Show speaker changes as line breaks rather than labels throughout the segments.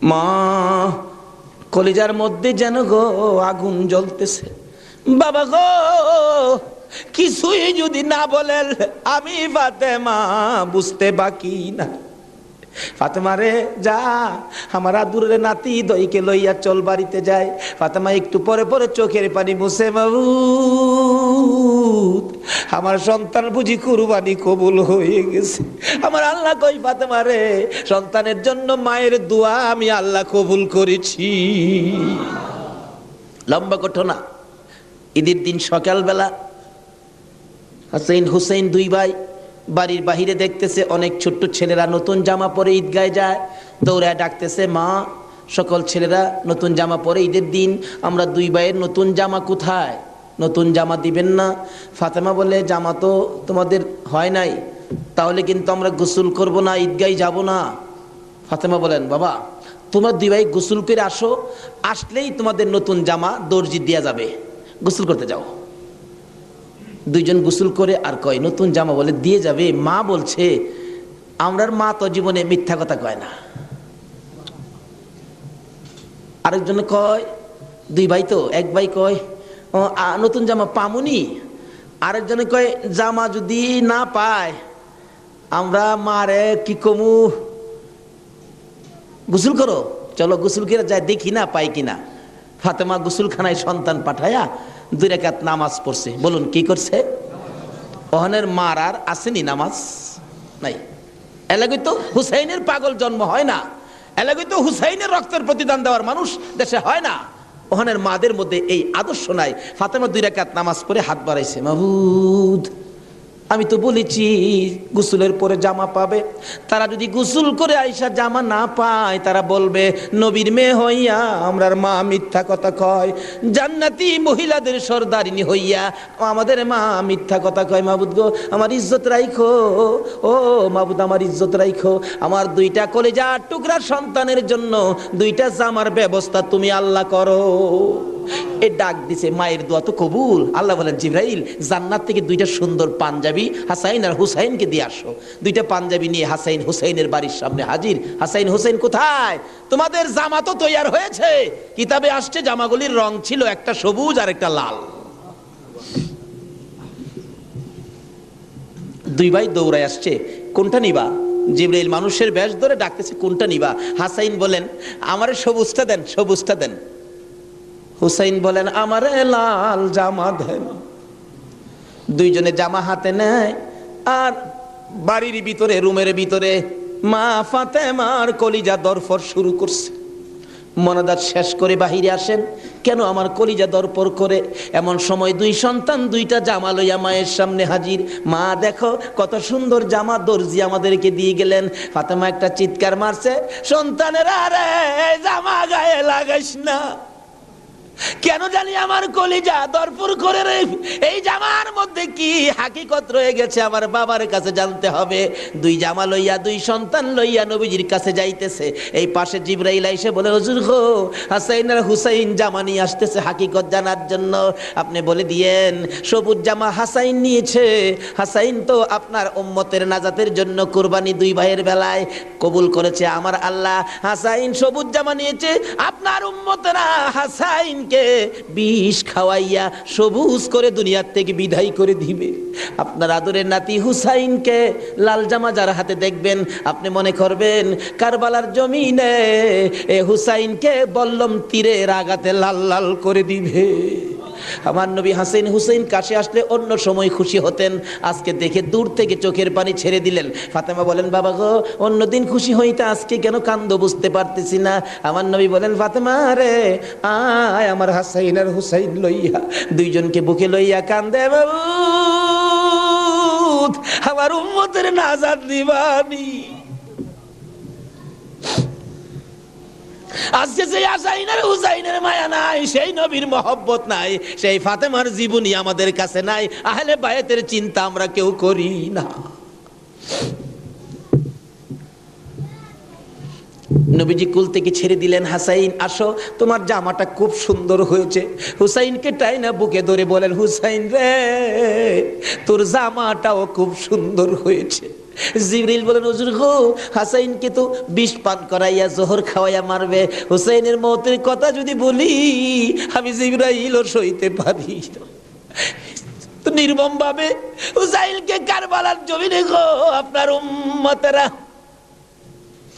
মা কলিজার মধ্যে যেন গো আগুন জ্বলতেছে। বাবা গো কিছুই যদি না বলেন আমি ফাতেমা বুঝতে বাকি না। ফাতেমা রে যা, আমার আদুরে নাতি দইকে লইয়া চল বাড়িতে যায়। ফাতেমা একটু পরে পরে চোখের পানি মুছে, মাবুদ আমার সন্তান বুঝি কুরবানি কবুল হয়ে গেছে। আমার আল্লাহ কই ফাতেমা রে, সন্তানের জন্য মায়ের দোয়া আমি আল্লাহ কবুল করেছি। লম্বা ঘটনা। ঈদের দিন সকালবেলা হাসাইন হুসাইন দুই ভাই বাড়ির বাহিরে দেখতেছে অনেক ছোট্ট ছেলেরা নতুন জামা পরে ঈদগায় যায়। দৌড়ায় ডাকতেছে, মা সকল ছেলেরা নতুন জামা পরে ঈদের দিন, আমরা দুই ভাইয়ের নতুন জামা কোথায়? নতুন জামা দিবেন না? ফাতেমা বলে, জামা তো তোমাদের হয় নাই, তাহলে কিন্তু আমরা গোসল করব না, ঈদগায় যাব না। ফাতেমা বলেন, বাবা তোমরা দুই ভাই গোসল করে আসো, আসলেই তোমাদের নতুন জামা দর্জি দেয়া যাবে, গোসল করতে যাও। দুইজন গোসল করে আর কয় নতুন জামা বলে দিয়ে যাবে। মা বলছে, আমরার মা তো জীবনে মিথ্যা কথা কয় না। আরেকজনে কয়, দুই ভাই তো, এক ভাই কয় নতুন জামা পামুনি, আরেকজনে কয় জামা যদি না পায় আমরা মারে কি কমু, গোসল করো, চলো গোসল করে যাই দেখি না পাই কিনা। ফাতেমা গোসলখানায় সন্তান পাঠায়া 2 রাকাত নামাজ পড়ছে। বলুন কি করছে? ওহনের মার আর আসেনি নামাজ নাই। এলাকায় তো হুসাইনের পাগল জন্ম হয় না, এলাকায় তো হুসাইনের রক্তের প্রতিদান দেওয়ার মানুষ দেশে হয় না। ওহনের মাদের মধ্যে এই আদর্শ নাই। ফাতেমা 2 রাকাত নামাজ পড়ে হাত বাড়াইছে, মাবুদ আমি তো বলেছি গোসলের পরে জামা পাবে, তারা যদি গোসল করে আইসা জামা না পায় তারা বলবে নবীর মেয়ে হইয়া আমরার মা মিথ্যা কথা কয়, জান্নাতি মহিলাদের সর্দারিনী হইয়া আমাদের মা মিথ্যা কথা কয়। মাবুদ গো আমার ইজ্জত রাইখো, ও মাবুদ আমার ইজ্জত রাইখো, আমার 2টা কলিজার টুকরা সন্তানের জন্য 2টা জামার ব্যবস্থা তুমি আল্লাহ করো। এ ডাক দিছে, মায়ের দোয়া তো কবুল। আল্লাহ বলেন, জিবরাইল জান্নাত থেকে 2টা সুন্দর পাঞ্জাবি হাসাইন আর হুসাইনকে দিয়ে আসো। 2টা পাঞ্জাবি নিয়ে হাসাইন হুসাইনের বাড়ির সামনে হাজির। হাসাইন হুসাইন কোথায়? তোমাদের জামা তো তৈয়ার হয়েছে। কিতাবে আসছে জামাগুলির রং ছিল একটা সবুজ আর একটা লাল। 2 ভাই দৌড়ায় আসছে, কোনটা নিবা? জিবরাইল মানুষের বেশ ধরে ডাকতেছে, কোনটা নিবা? হাসাইন বলেন, আমারে সবুজটা দেন, সবুজটা দেন। হুসাইন বলেন, আমারে লাল জামা দেন। 2 জনে জামা হাতে নেয় আর বাড়ির ভিতরে রুমের ভিতরে মা ফাতেমার কলিজা দরফর শুরু করছে। মনাদাত শেষ করে বাহিরে আসেন, কেন আমার কলিজা দরপর করে? এমন সময় 2 সন্তান 2টা জামা লইয়া মায়ের সামনে হাজির। মা দেখো কত সুন্দর জামা দর্জি আমাদেরকে দিয়ে গেলেন। ফাতেমা একটা চিৎকার মারছে, সন্তানেরা আরে জামা গায়ে লাগাইস না, কেন জানি আমার কলিজা দরপুর করে রে, এই জামার মধ্যে কি হাকিকত রয়ে গেছে আমার বাবার কাছে জানতে হবে। 2 জামা লইয়া 2 সন্তান লইয়া নবীজির কাছে যাইতেছে। এই পাশে জিবরাইল এসে বলে, হুজুর গো হাসাইন আর হুসাইন জামা নিয়ে আসতেছে হাকিকত জানার জন্য, আপনি বলে দিয়েন সবুজ জামা হাসাইন নিয়েছে। হাসাইন তো আপনার উম্মতের নাজাতের জন্য কুরবানি 2 ভাইয়ের বেলায় কবুল করেছে আমার আল্লাহ। হাসাইন সবুজ জামা নিয়েছে, আপনার উম্মতেরা হাসাইন কে বিষ খাওয়াইয়া সবুজ করে দুনিয়ার থেকে বিদায় করে দিবে। আপনার আদরের নাতি হুসাইনকে লাল জামা যার হাতে দেখবেন আপনি মনে করবেন কারবালার জমিনে এ হুসাইনকে বল্লম তীরের আঘাতে লাল লাল করে দিবে। আমার নবী হাসান হুসাইন কাছে আসলে অন্য সময় খুশি হতেন, আজকে দেখে দূর থেকে চোখের পানি ছেড়ে দিলেন। ফাতেমা বলেন, বাবা গো অন্যদিন খুশি হইতে আজকে কেন কান্দো বুঝতে পারতেছি না। আমার নবী বলেন, ফাতেমা রে আয় আমার হাসাইন আর হুসাইন লইয়া। 2 জনকে বুকে লইয়া কান্দে, বাবু আমার উম্মতের নাজাত দিবানি। আজকে যে হাসাইনের হুসাইনের মায়া নাই, সেই নবীর মহব্বত নাই, সেই ফাতেমার জীবনী আমাদের কাছে নাই, আহলে বায়াতের চিন্তা আমরা কেউ করি না। নবীজি কুল থেকে ছেড়ে দিলেন, হাসাইন আসো তোমার জামাটা খুব সুন্দর হয়েছে। হুসাইনকে টাইনা বুকে ধরে বলেন, হুসাইন রে তোর জামাটাও খুব সুন্দর হয়েছে। জিবরিল বলেন হুজুর গো, হাসাইনকে তো বিষ পান করাইয়া জোহর খাওয়াইয়া মারবে, হুসাইনের মৌতের কথা যদি বলি আমি জিবরাইল ও সইতে পারি তো নির্মম ভাবে হুসাইনকে কারবালার জমিনে গো আপনার উম্মতেরা,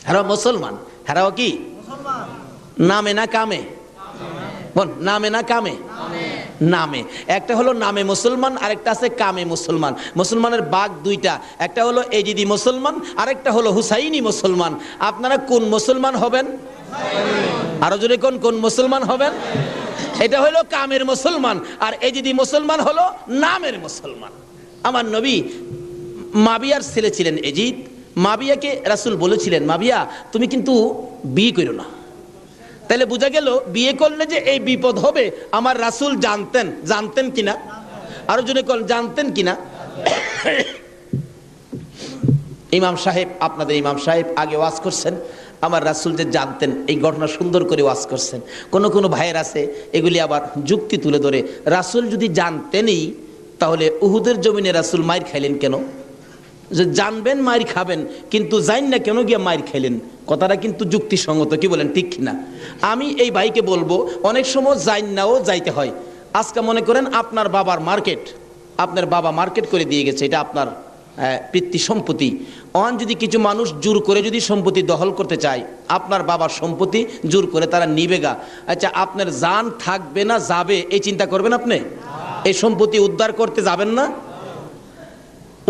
হারা মুসলমান, হারাও কি নামে না কামে? বল নামে না কামে? নামে। একটা হলো নামে মুসলমান, আরেকটা আছে কামে মুসলমান। মুসলমানের ভাগ দুইটা, একটা হলো এজিদি মুসলমান, আরেকটা হলো হুসাইনি মুসলমান। আপনারা কোন মুসলমান হবেন? আরো জোরে কোন কোন মুসলমান হবেন? এটা হলো কামের মুসলমান, আর এজিদি মুসলমান হলো নামের মুসলমান। আমার নবী মাবিয়ার ছেলে ছিলেন এজিদ। মাবিয়াকে রাসূল বলেছিলেন, মাবিয়া তুমি কিন্তু বিয়ে করো না। তাহলে বোঝা গেল বিয়ে করলে যে এই বিপদ হবে আমার রাসূল জানতেন। জানতেন কিনা? আরো জোরে কোন জানতেন কিনা? ইমাম সাহেব, আপনাদের ইমাম সাহেব আগে ওয়াজ করছেন, আমার রাসূল যে জানতেন এই ঘটনা সুন্দর করে ওয়াজ করছেন। কোন কোন ভাইয়ের আছে এগুলি আবার যুক্তি তুলে ধরে, রাসূল যদি জানতেনই তাহলে উহুদের জমিনে রাসূল মাইর খাইলেন কেন? যে জানবেন মাইর খাবেন কিন্তু জান না কেন গিয়ে মাইর খাইলেন, কথাটা কিন্তু যুক্তিসঙ্গত, কি বলেন ঠিক কিনা? আমি এই ভাইকে বলবো অনেক সময় জান নাও যাইতে হয়। আজকে মনে করেন আপনার বাবার মার্কেট, আপনার বাবা মার্কেট করে দিয়ে গেছে, এটা আপনার পিতৃ সম্পত্তি। অন যদি কিছু মানুষ জোর করে যদি সম্পত্তি দখল করতে চায়, আপনার বাবার সম্পত্তি জোর করে তারা নিবে গা, আচ্ছা আপনার জান থাকবে না যাবে এই চিন্তা করবেন আপনি? এই সম্পত্তি উদ্ধার করতে যাবেন না?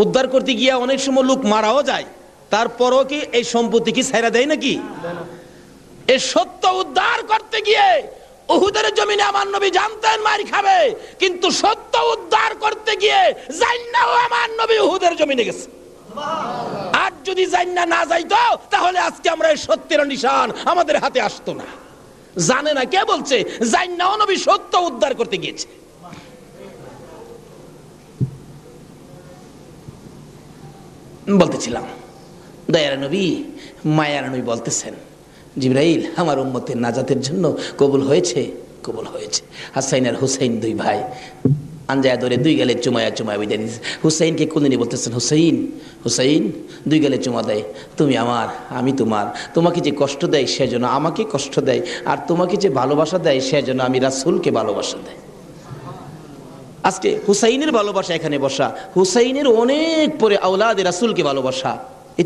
উদ্ধার করতে গিয়ে অনেক সময় লোক মারাও যায়, তারপরও কি এই সম্পত্তি কি ছাইরা দেয় নাকি? এই সত্য উদ্ধার করতে গিয়ে উহুদের জমিনে আমার নবী জানতেন মার খাবে, কিন্তু সত্য উদ্ধার করতে গিয়ে জান্নাও আমার নবী উহুদের জমিনে গেছে। আর যদি জান্না না যাইতো তাহলে আজকে আমরা এই সত্যের নিশান আমাদের হাতে আসতো না। জানে না কে বলছে? জান্নাও নবী সত্য উদ্ধার করতে গিয়েছে। বলতেছিলাম দয়ার নবী, মায়ার নবী বলতেছেন, জিবরাইল আমার উম্মতের নাজাতের জন্য কবুল হয়েছে, কবুল হয়েছে। হাসাইন আর হুসাইন দুই ভাই আঞ্জায়া ধরে দুই গালে চুমায়া চুমায়া বিদায় দিয়েছে। হুসাইনকে কোনদিনই বলতেছেন, হুসাইন হুসাইন, দুই গালে চুমা দেয়, তুমি আমার আমি তোমার। তোমাকে যে কষ্ট দেয় সেজন্য আমাকে কষ্ট দেয়, আর তোমাকে যে ভালোবাসা দেয় সেজন্য আমি রাসূলকে ভালোবাসা দেয়। আজকে হুসাইনের ভালোবাসা এখানে বসা, হুসাইনের অনেক পরে আওলাদে রাসূলকে ভালোবাসা।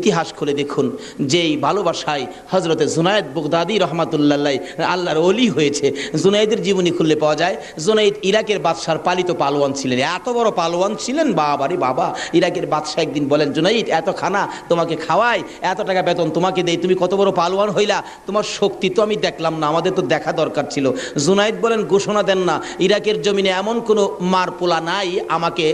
ইতিহাস খুলে দেখুন, যেই ভালোবাসায় হযরতে জুনায়েদ বাগদাদী রহমাতুল্লাহ আল্লাহর ওলি হয়েছে। জুনায়েদের জীবনী খুললে পাওয়া যায়, জুনায়েদ ইরাকের বাদশার পালিত পালোয়ান ছিলেন, এত বড় পালোয়ান ছিলেন, বাবারে বাবা। ইরাকের বাদশা একদিন বলেন, জুনায়েদ এত খানা তোমাকে খাওয়াই, এত টাকা বেতন তোমাকে দেই, তুমি কত বড় পালোয়ান হইলা, তোমার শক্তি তো আমি দেখলাম না, আমাদের তো দেখা দরকার ছিল। জুনায়েদ বলেন, ঘোষণা দেন না, ইরাকের জমিনে এমন কোনো মারপোলা নাই আমাকে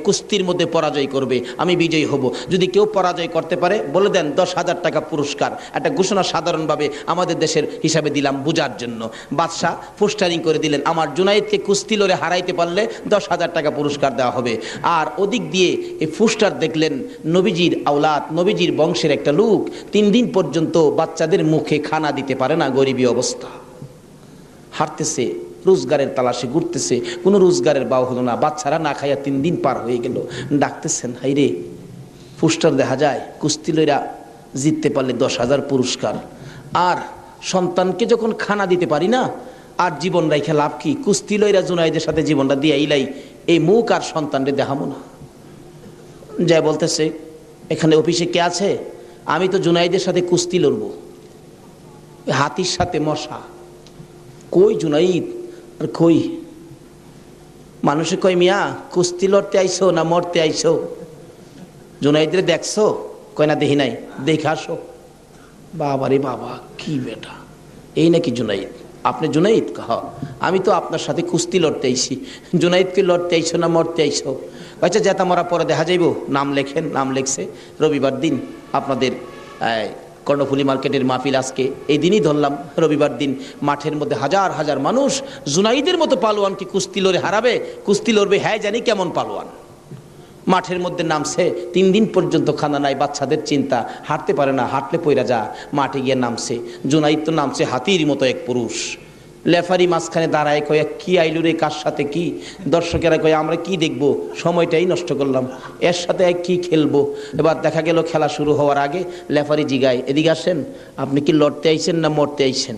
কুস্তির মধ্যে পরাজয় করবে, আমি বিজয়ী হব। যদি কেউ পরাজয় করতে পারে বলে দেন 10,000 টাকা পুরস্কার। একটা ঘোষণা সাধারণভাবে আমাদের দেশের হিসাবে দিলাম বুঝার জন্য। বাদশাহ পোস্টারিং করে দিলেন, আমার জুনায়েদকে কুস্তি লড়ে হারাইতে পারলে 10,000 টাকা পুরস্কার দেওয়া হবে। আর ওদিক দিয়ে এই পোস্টার দেখলেন নবীজির আওলাদ, নবীজির বংশের একটা লোক 3 দিন পর্যন্ত বাচ্চাদের মুখে খানা দিতে পারে না, গরিবী অবস্থা, হাঁটতেছে, রোজগারের তালাশে ঘুরতেছে, কোনো রোজগারের বাও হলো না, বাচ্চারা না খাইয়া 3 দিন পার হয়ে গেল। ডাকতেছেন, হাইরে পোস্টার দেখা যায় কুস্তি লইরা জিততে পারলে 10,000 পুরস্কার, আর সন্তানকে যখন খানা দিতে পারি না, আর জীবন রাইখা লাভ কি? কুস্তি লইরা জুনায়েদের সাথে জীবনটা দিয়ে ইলাই, এই মুখ আর সন্তানরে দেখাবো না। যাই বলতেছে, এখানে অফিসে কে আছে? আমি তো জুনায়েদের সাথে কুস্তি লড়বো, হাতির সাথে মশা। কই জুনাইদ? আর কই? মানুষে কয়, মিয়া কুস্তি লড়তে আইসো না মরতে আইসো? জুনাইদরে দেখছো? কয় না দেখি নাই। দেখে আসো। বাবারে বাবা, কি বেটা, এই নাকি জুনাইদ? আপনি জুনাইদ? কহ, আমি তো আপনার সাথে কুস্তি লড়তে আইছি। জুনাইদকে লড়তে আইসো না মরতে আইসো? আচ্ছা যেটা মরা পরে দেখা যাইব, নাম লেখেন। নাম লেখছে। রবিবার দিন আপনাদের কর্ণফুলী মার্কেটের মাহফিল, আজকে এই দিনই ধরলাম রবিবার দিন, মাঠের মধ্যে হাজার হাজার মানুষ জুনাইদের মতো পালোয়ানকে কুস্তি লড়ে হারাবে, কুস্তি লড়বে, হ্যাঁ জানি কেমন পালোয়ান। মাঠের মধ্যে নামছে, 3 দিন পর্যন্ত খানা নাই, বাচ্চাদের চিন্তা, হাঁটতে পারে না, হাঁটলে পয়রা যা, মাঠে গিয়ে নামছে। জুনাইদ তো নামছে হাতির মতো এক পুরুষ, লেফারি মাঝখানে দাঁড়ায়, কয়ে কি আইলু রে, কার সাথে কি? দর্শকেরা কয়ে আমরা কি দেখবো, সময়টাই নষ্ট করলাম, এর সাথে কি খেলবো। এবার দেখা গেল খেলা শুরু হওয়ার আগে লেফারি জিগায়, এদিকে আসেন, আপনি কি লড়তে আইছেন না মরতে আইছেন?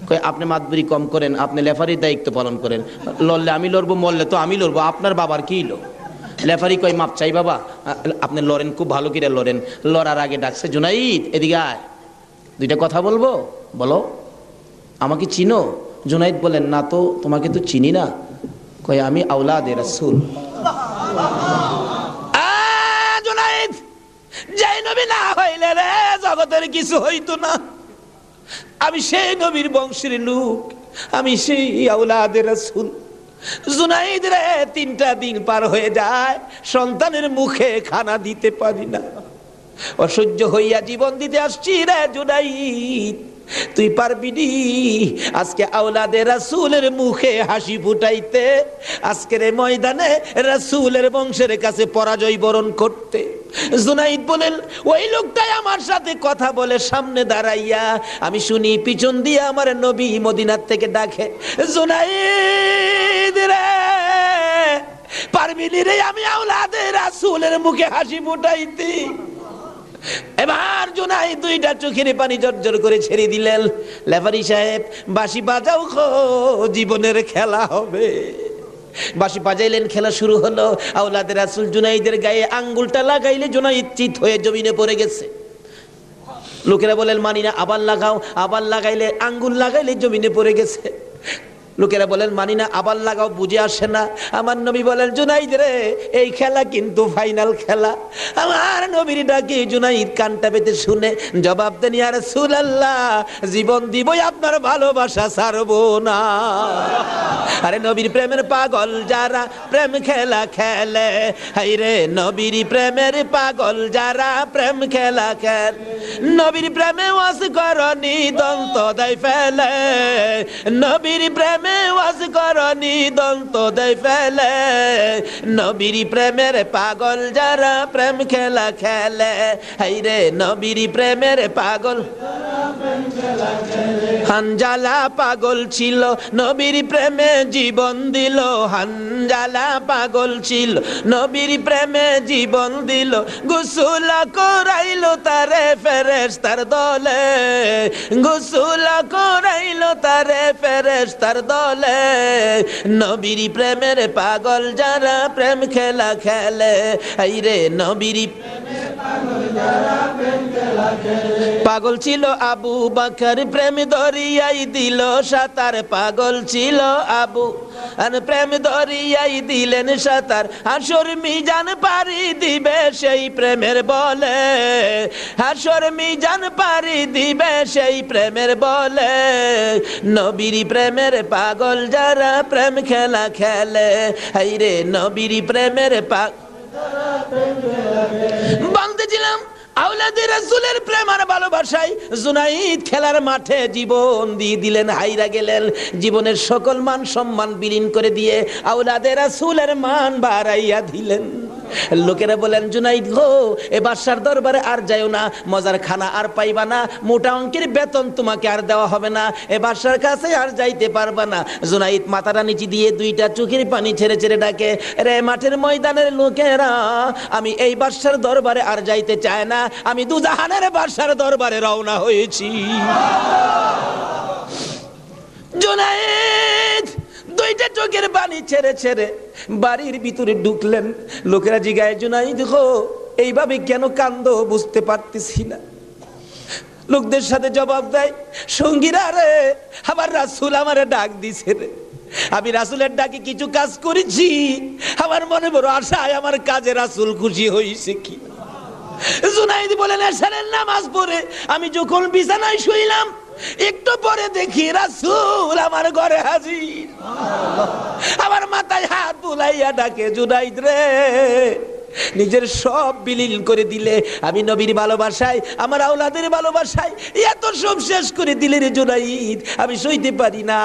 কয়ে আপনি মাতবরি কম করেন, আপনি লেফারির দায়িত্ব পালন করেন, লড়লে আমি লড়বো, মরলে তো আমি লড়বো, আপনার বাবার কি লো? লেফারি কয় মাপ চাই বাবা, আপনি লড়েন, খুব ভালো করে লড়েন। লড়ার আগে ডাকছে, জুনাইদ এদিকে আয়, দুইটা কথা বলবো, বলো, আমাকে চিনো? জুনাইদ বলেন, না তো, তোমাকে তো চিনি না। কয় আমি আওলাদে রাসূল। জুনাইদ, যেই নবী না হইলে রে জগতের কিছু হইতো না, আমি সেই নবীর বংশের লোক, আমি সেই আওলাদে রাসূল। জুনাইদ রে, 3টা দিন পার হয়ে যায়, সন্তানের মুখে খানা দিতে পারি না, অসহ্য হইয়া জীবন দিতে আসছি রে জুনাইদ, তুই পারবি নি আজকে আওলাদে রাসূলের মুখে হাসি ফুটাইতে, আজকের ময়দানে রাসূলের বংশের কাছে পরাজয় বরণ করতে? জুনাইদ বলেন, ওই লোকটাই আমার সাথে কথা বলে সামনে দাঁড়াইয়া, আমি শুনি পিছন দিয়ে আমার নবী মদিনার থেকে ডাকে, জুনাইদ রে, পারবি নি রে আমি আওলাদে রাসূলের মুখে হাসি ফুটাইতে? এবার জুনাইদ 2টা চোখের পানি জর্জর করে ছেড়ে দিলেন। লেফারি সাহেব, বাঁশি বাজাও গো, জীবনের খেলা হবে। বাঁশি বাজাইলেন, খেলা শুরু হলো। আওলাদে রাসূল জুনাইদের গায়ে আঙ্গুলটা লাগাইলে জুনাইদ চিত হয়ে জমিনে পড়ে গেছে। লোকেরা বলেন, মানি না, আবার লাগাও, আবার লাগাইলে, আঙ্গুল লাগাইলে জমিনে পড়ে গেছে। লোকেরা বলেন, মানি না, আবার লাগাও, বুঝে আসে না। আমার নবী বলেন, জুনাইদ রে, এই খেলা কিন্তু ফাইনাল খেলা। আমার নবীর ডাকে জুনাইদ কানটা পেতে শুনে জবাব দেন, ইয়া রাসূলুল্লাহ, জীবন দিবই, আপনার ভালোবাসা ছাড়বো না। আরে নবীর প্রেমের পাগল যারা প্রেম খেলা খেলে, হাইরে নবীর প্রেমের পাগল যারা প্রেম খেলা খেলে, নবীর প্রেমে ওয়াজ করনি দন্ত দেয় ফেলে, নবীর প্রেমে ওয়াজ করনি দন্ত দেয় ফেলে, নবীর প্রেমের পাগল যারা প্রেম খেলা খেলে, হাইরে নবীর প্রেমের পাগল। হানজালা পাগল ছিল, নবীর প্রেমে জীবন দিল, হানজালা পাগল ছিল, নবীর প্রেমে জীবন দিল, গোসল করাইলো তারে ফেরেশতার দলে, গোসল করাইলো তারে ফেরেশতার দলে, নবীর প্রেমের পাগল যারা প্রেম খেলা খেলে, হাইরে নবীর পাগল ছিল আবু বকর, প্রেম দরিয়াই দিল সাঁতার, পাগল ছিল আবু, আর প্রেম দরিয়াই দিলেন সাঁতার, হাসর মিজান পারি দিবে সেই প্রেমের বলে, হাসর মিজান পারি দিবে সেই প্রেমের বলে, নবীর প্রেমের পাগল যারা প্রেম খেলা খেলে, হাইরে নবীর প্রেমের বলতেছিলাম আওলাদে রাসূলের প্রেম আর ভালোবাসায় জুনাইদ খেলার মাঠে জীবন দিয়ে দিলেন, হাইরা গেলেন, জীবনের সকল মান সম্মান বিলীন করে দিয়ে আওলাদে রাসূলের মান বাড়াইয়া দিলেন। লোকেরা বলেন, জুনাইদ গো, এ বাদশার দরবারে আর যাইও না, মজার খানা আর পাইবা না, মোটা অঙ্কের বেতন তোমাকে আর দেওয়া হবে না, এ বাদশার কাছে আর যাইতে পারবা না। জুনাইদ মাথাটা নিচে দিয়ে 2টা চোখের পানি ছেড়ে ছেড়ে ডাকে, রে মাঠের ময়দানের লোকেরা, আমি এই বাদশার দরবারে আর যাইতে চাই না, আমি দুজাহানের বাদশার দরবারে রওনা হয়েছি। জুনাইদ 2টা চোখের পানি ছেড়ে ছেড়ে বাড়ির ভিতরে ঢুকলেন। লোকেরা জিগায়, জুনাইদ গো, এইভাবে কেন কান্দো বুঝতে পারতেছি না। লোকদের সাথে জবাব দেয়, সঙ্গীরা রে, আমার রাসূল আমারে ডাক দিছে রে, আমি রাসূলের ডাকে কিছু কাজ করেছি, আমার মনে বড় আশায় আমার কাজে রাসূল খুশি হয়েছে কি। জুনাইদ বলেন, এশারের নামাজ পড়ে আমি যখন বিছানায় শুইলাম, একটু পরে দেখি রাসূল আমার ঘরে হাজির, আমার মাথায় হাত বুলাইয়া ডাকে, জুনাইদ রে, নিজের সব বিলীন করে দিলে, আমি নবীর ভালোবাসায়, আমার আওলাদের ভালোবাসায় এত সব শেষ করে দিলে রে জুনাইদ, আমি সইতে পারি না।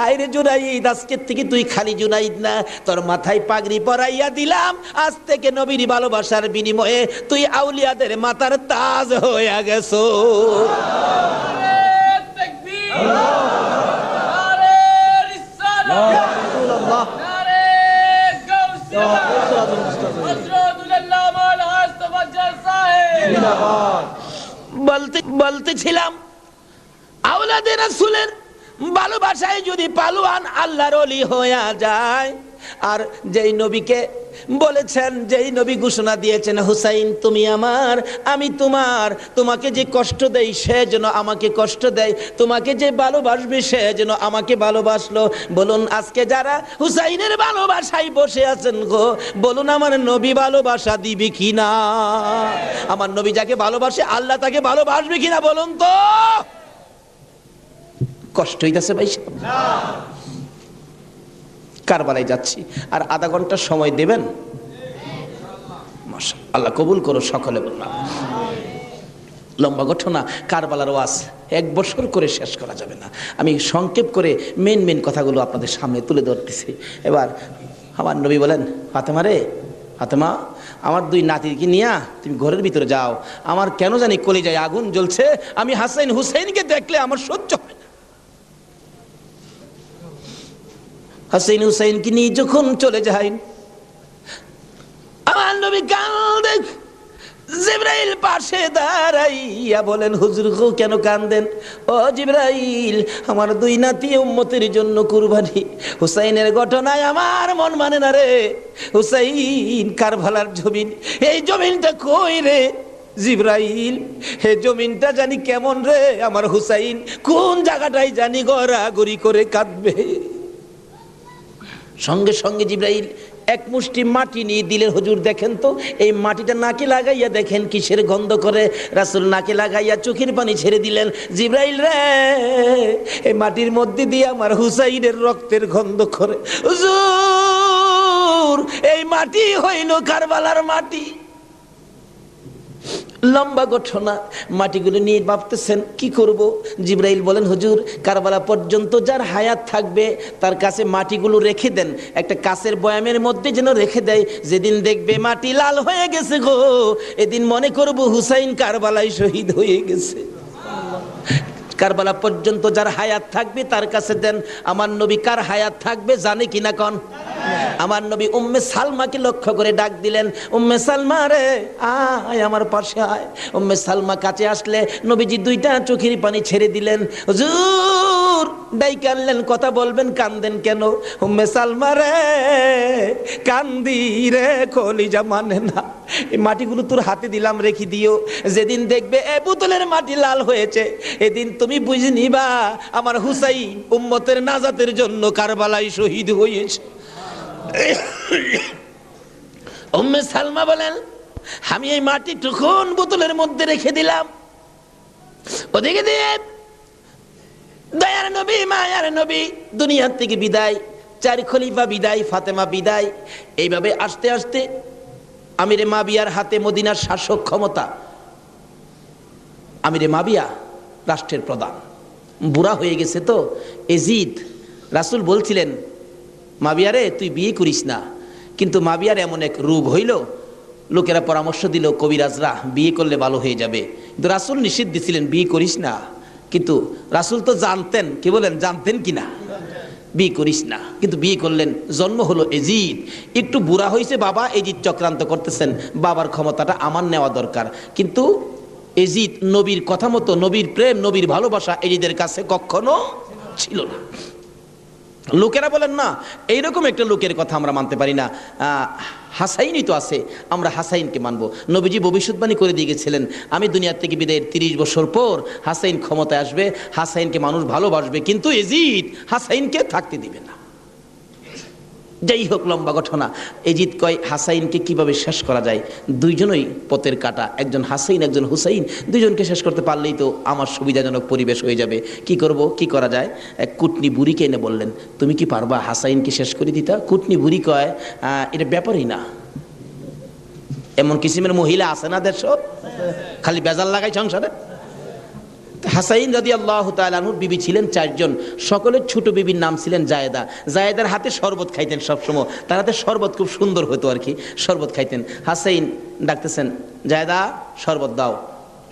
আয় রে জুনাইদ, আজকের থেকে তুই খালি জুনাইদ না, তোর মাথায় পাগড়ি পরাইয়া দিলাম, আজ থেকে নবীর ভালোবাসার বিনিময়ে তুই আউলিয়াদের মাথার তাজ হয়ে গেছো। বলতেছিলাম আওলাদে রাসূলের ভালোবাসায় যদি পালোয়ান আল্লাহর ওলি হয়ে যায়, আর যেই নবীকে বলেছেন, যেই নবী ঘোষণা দিয়েছেন হুসাইন তুমি আমার আমি তোমার, তোমাকে যে কষ্ট দেই সে যেন আমাকে কষ্ট দেয়, তোমাকে যে ভালোবাসবে সে যেন আমাকে ভালোবাসলো। বলুন আজকে যারা হুসাইনের ভালোবাসায় বসে আছেন গো, বলুন আমার নবী ভালোবাসা দিবে কিনা? আমার নবী যাকে ভালোবাসে আল্লাহ তাকে ভালোবাসবে কিনা বলুন তো? কষ্ট হইতাছে ভাই? কারবালায় যাচ্ছি, আর আধা ঘন্টা সময় দেবেন? মাশাআল্লাহ, আল্লাহ কবুল করো সকলে বললাম। লম্বা ঘটনা, কারবালার ওয়াজ 1 বছর করে শেষ করা যাবে না। আমি সংক্ষেপ করে মেন কথাগুলো আপনাদের সামনে তুলে ধরতেছি। এবার আমার নবী বলেন, ফাতেমা রে, ফাতেমা আমার 2 নাতিকে নিয়া তুমি ঘরের ভিতরে যাও, আমার কেন জানি কলিজায় আগুন জ্বলছে, আমি হাসাইন হুসাইনকে দেখলে আমার সহ্য হয় না। হাসাইন হুসাইনকে নিয়ে যখন চলে যায়, আমার নবী কাঁদেন। জিবরাইল পাশে দাঁড়াইয়া বলেন, হুজুর গো কেন কাঁদেন? ও জিবরাইল, আমার 2 নাতি উম্মতের জন্য কুরবানি, হুসাইনের ঘটনায় আমার মন মানে না রে। হুসাইন কারবালার জমিন, এই জমিনটা কই রে জিবরাইল? হে জমিনটা জানি কেমন রে, আমার হুসাইন কোন জায়গাটাই জানি গড়াগড়ি করে কাঁদবে। সঙ্গে সঙ্গে জিবরাইল 1 মুষ্টি মাটি নিয়ে দিলেন। হুজুর দেখেন তো, এই মাটিটা নাকে লাগাইয়া দেখেন কিসের গন্ধ করে। রাসূল নাকে লাগাইয়া চোখের পানি ছেড়ে দিলেন। জিবরাইল রে, এই মাটির মধ্যে দিয়ে আমার হুসাইনের রক্তের গন্ধ করে। হুজুর এই মাটি হইল কারবালার মাটি। লম্বা ঘটনা, মাটিগুলো নিয়ে ভাবতেছেন কি করব। জিবরাইল বলেন, হুজুর কারবালা পর্যন্ত যার হায়াত থাকবে তার কাছে মাটিগুলো রেখে দেন, একটা কাচের বয়ামের মধ্যে যেন রেখে দেয়। যেদিন দেখবে মাটি লাল হয়ে গেছে গো, এদিন মনে করব হুসাইন কারবালায় শহীদ হয়ে গেছে। কারবালা পর্যন্ত যার হায়াত থাকবে তার কাছে দেন। আমার নবী কার হায়াত থাকবে জানে কিনা কন? আমার নবী উম্মে সালমাকে লক্ষ্য করে ডাক দিলেন, উম্মে সালমা রে আয় আমার পাশে আয়। উম্মে সালমা কাছে আসলে নবীজি 2টা চোখের পানি ছেড়ে দিলেন। হুজুর ডাইকে আনলেন, কথা বলবেন, কান্দেন কেন? উম্মে সালমা রে কান্দি রে, কলিজা মানে না, এই মাটিগুলো তোর হাতে দিলাম, রেখে দিও। যেদিন দেখবে এ বোতলের মাটি লাল হয়েছে, এদিন তুমি বুঝে নিবা আমার হুসাইন উম্মতের নাজাতের জন্য কারবালায় শহীদ হয়েছে। উম্মে সালমা বলেন, আমি এই মাটি তখন বোতলের মধ্যে রেখে দিলাম। ওদিকে দিয়ে দয়ার নবী মায়ার নবী দুনিয়ার থেকে বিদায়, 4 খলিফা বিদায়, ফাতেমা বিদায়। এইভাবে আস্তে আস্তে আমিরে মাবিয়ার হাতে মদিনার শাসক ক্ষমতা। আমিরে মাবিয়া রাষ্ট্রের প্রধান, বুড়া হয়ে গেছে তো এজিদ। রাসূল বলছিলেন, মাবিয়ারে তুই বিয়ে করিস না, কিন্তু মাবিয়ার এমন এক রোগ হইল, লোকেরা পরামর্শ দিল কবিরাজরা বিয়ে করলে ভালো হয়ে যাবে, কিন্তু রাসূল নিষেধ দিছিলেন বিয়ে করিস না। কিন্তু রাসূল তো জানতেন, কি বলেন জানতেন কিনা, বিয়ে করিস না, কিন্তু বিয়ে করলেন। জন্ম হলো এজিদ। একটু বুড়া হয়েছে বাবা, এজিদ চক্রান্ত করতেছেন, বাবার ক্ষমতাটা আমার নেওয়া দরকার। কিন্তু এজিদ নবীর কথা মতো, নবীর প্রেম, নবীর ভালোবাসা এজিদের কাছে কখনো ছিল না। লোকেরা বলেন না, এইরকম একটা লোকের কথা আমরা মানতে পারি না, হাসাইনই তো আছে, আমরা হাসাইনকে মানবো। নবীজি ভবিষ্যৎবাণী করে দিয়ে গেছিলেন, আমি দুনিয়া থেকে বিদায়ের 30 বছর পর হাসাইন ক্ষমতায় আসবে, হাসাইনকে মানুষ ভালোবাসবে, কিন্তু এজিদ হাসাইনকে থাকতে দিবে না। যাই হোক, লম্বা ঘটনা। এজিদ কয় হাসাইনকে কিভাবে শেষ করা যায়, 2জনই পথের কাটা, একজন হাসাইন একজন হুসাইন, 2জনকে শেষ করতে পারলেই তো আমার সুবিধাজনক পরিবেশ হয়ে যাবে। কি করব, কি করা যায়? এক কুটনি বুড়িকে এনে বললেন, তুমি কি পারবা হাসাইনকে শেষ করে দিতা? কুটনি বুড়ি কয়, এটা ব্যাপারই না। এমন কিসিমের মহিলা আছে না দেশ, খালি বেজাল লাগাই সংসারে। হাসাইন রাদিয়াল্লাহু তাআলা আনহুর বিবি ছিলেন 4 জন, সকলের ছোট বিবির নাম ছিলেন জায়েদা। জায়েদার হাতে শরবত খাইতেন সবসময়, তার হাতে শরবত খুব সুন্দর হতো আর কি, শরবত খাইতেন। হাসাইন ডাকতেছেন, জায়েদা শরবত দাও।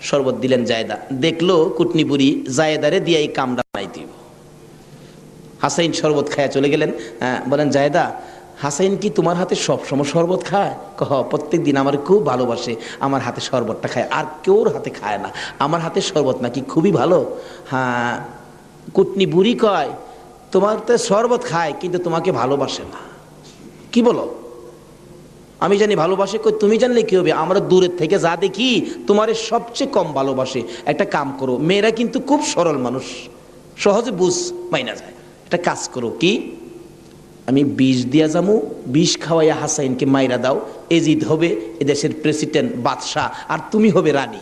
শরবত দিলেন জায়েদা, দেখলো কুটনি বুড়ি জায়েদারে দিয়ে এই কামটা বানাই দিব। হাসাইন শরবত খায়া চলে গেলেন, বলেন জায়েদা হাসাইন কি তোমার হাতে সবসময় শরবত খায়? প্রত্যেক দিন আমার খুব ভালোবাসে, আমার হাতে শরবতটা খায়, আর কেউর হাতে খায় না, আমার হাতে শরবত নাকি খুবই ভালো। হ্যাঁ, কুটনি বুড়ি কয় তোমার তো শরবত খায় কিন্তু তোমাকে ভালোবাসে না। কি বলো? আমি জানি ভালোবাসে। কই তুমি জানলে কি হবে, আমরা দূরের থেকে যা দেখি তোমারে সবচেয়ে কম ভালোবাসে। একটা কাম করো, মেয়েরা কিন্তু খুব সরল মানুষ, সহজে বুঝ মাইনা যায়। একটা কাজ করো, কি আমি বিষ দিয়া যামু, বিষ খাওয়াইয়া হাসাইনকে মাইরা দাও, এজিদ হবে এদেশের প্রেসিডেন্ট বাদশাহ, আর তুমি হবে রানী।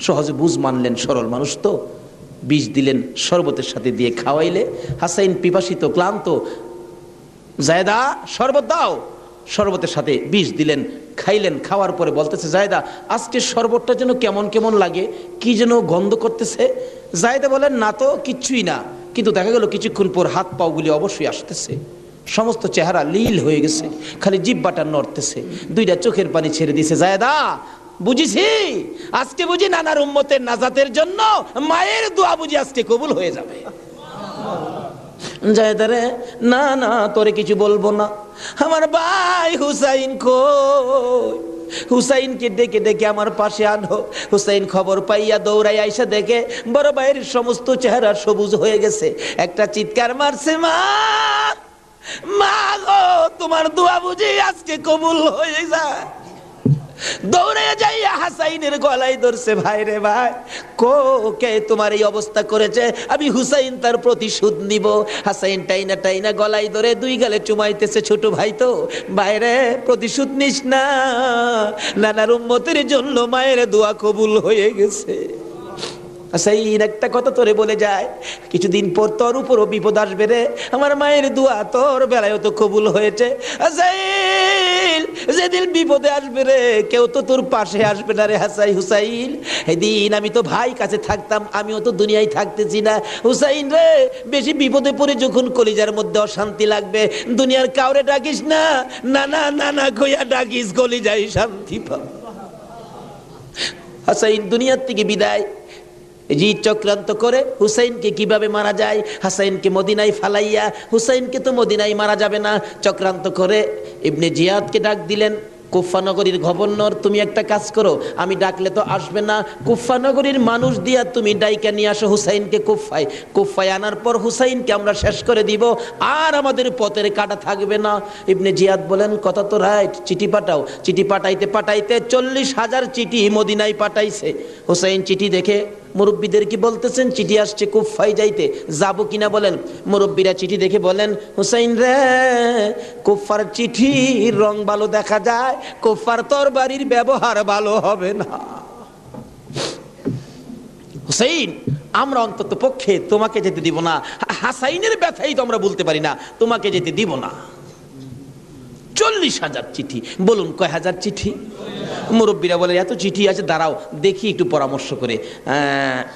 সহজে বুঝ মানলেন, সরল মানুষ তো। বিষ দিলেন, শরবতের সাথে দিয়ে খাওয়াইলে হাসাইন পিপাসিত ক্লান্ত, জায়দা শরবত দাও, শরবতের সাথে বিষ দিলেন, খাইলেন। খাওয়ার পরে বলতেছে জায়দা আজকে শরবতটা যেন কেমন কেমন লাগে, কি যেন গন্ধ করতেছে। জায়দা বলেন না তো, কিচ্ছুই না। কিন্তু দেখা গেল কিছুক্ষণ পর হাত পাগুলি অবশ্যই আসতেছে, সমস্ত চেহারা লীল হয়ে গেছে, খালি জিহ্বাটা নড়তেছে, দুইটা চোখের পানি ছেড়ে দিছে। জায়দা বুঝিছি আজকে বুঝি নানার উম্মতের নাজাতের জন্য মায়ের দোয়া বুঝি আজকে কবুল হয়ে যাবে। জায়দারে না না, তোরে কিছু বলবো না, আমার ভাই হুসাইন কই? হুসাইনকে ডেকে ডেকে আমার পাশে আনো। হুসাইন খবর পাইয়া দৌড়াই আইসা দেখে বড় ভাইয়ের সমস্ত চেহারা সবুজ হয়ে গেছে। একটা চিৎকার মারছে, মা মা গো, তোমার দোয়া বুঝি আজকে কবুল হয়ে যায়। দৌড়ে যাইয়া হাসাইনের গলায় ধরছে, ভাই রে ভাই, কে তোমার এই অবস্থা করেছে? আমি হুসাইন তার প্রতিশোধ নিব। হাসাইন টাইনা টাইনা গলায় ধরে দুই গালে চুমাইতেছে, ছোট ভাই তো, বাইরে প্রতিশোধ নিস না, নানার উম্মতের জন্য মায়ের দোয়া কবুল হয়ে গেছে। হাসাইন একটা কথা তোরে বলে যায়, কিছুদিন পর তোর উপরও বিপদ আসবে রে, আমার মায়ের দোয়া তোর বেলায় তো কবুল হয়েছে। হাসাইন যেদিন বিপদে আসবে রে, কেউ তো তোর পাশে আসবে না রে হুসাইন। সেদিন আমি তো ভাই কাছে থাকতাম, আমিও তো দুনিয়ায় থাকতেছি না। হুসাইন রে, বেশি বিপদে পড়ে যখন কলিজার মধ্যে অশান্তি লাগবে, দুনিয়ার কাউরে ডাকিস না, নানা নানা কইয়া ডাকিস, কলিজায় শান্তি পাব। হাসাইন দুনিয়ার থেকে বিদায়। জি চক্রান্ত করে হুসাইনকে কিভাবে মারা যায়, হাসাইনকে মদিনায় ফালাইয়া, হুসাইনকে তো মদিনায় মারা যাবে না, চক্রান্ত করে ইবনে জিয়াদকে ডাক দিলেন। কুফা নগরীর গভর্নর, তুমি একটা কাজ করো, আমি ডাকলে তো আসবে না, কুফা নগরীর মানুষ দিয়া তুমি ডাইকা নিয়ে আসো হুসাইনকে কুফায়। কুফায় আনার পর হুসাইনকে আমরা শেষ করে দিব, আর আমাদের পথের কাটা থাকবে না। ইবনে জিয়াদ বলেন কথা তো রাইট, চিঠি পাঠাও। চিঠি পাঠাইতে পাঠাইতে 40,000 চিঠি মদিনায় পাঠাইছে। হুসাইন চিঠি দেখে মুরব্বীদের কি বলতেছেন, চিঠি আসছে কুফায় যাইতে, যাবো কিনা বলেন। মুরব্বীরা চিঠি দেখে বলেন, হুসাইন রে, কুফার চিঠির রং ভালো দেখা যায়, কুফার তরবারির ব্যবহার ভালো হবে না। হুসাইন, আমরা অন্তত পক্ষে তোমাকে যেতে দিব না, হাসাইনের ব্যথাই তো আমরা বলতে পারি না, তোমাকে যেতে দিব না। 40,000 চিঠি, বলুন কয় হাজার চিঠি? মুরব্বীরা বলে এত চিঠি আছে, দাঁড়াও দেখি একটু পরামর্শ করে।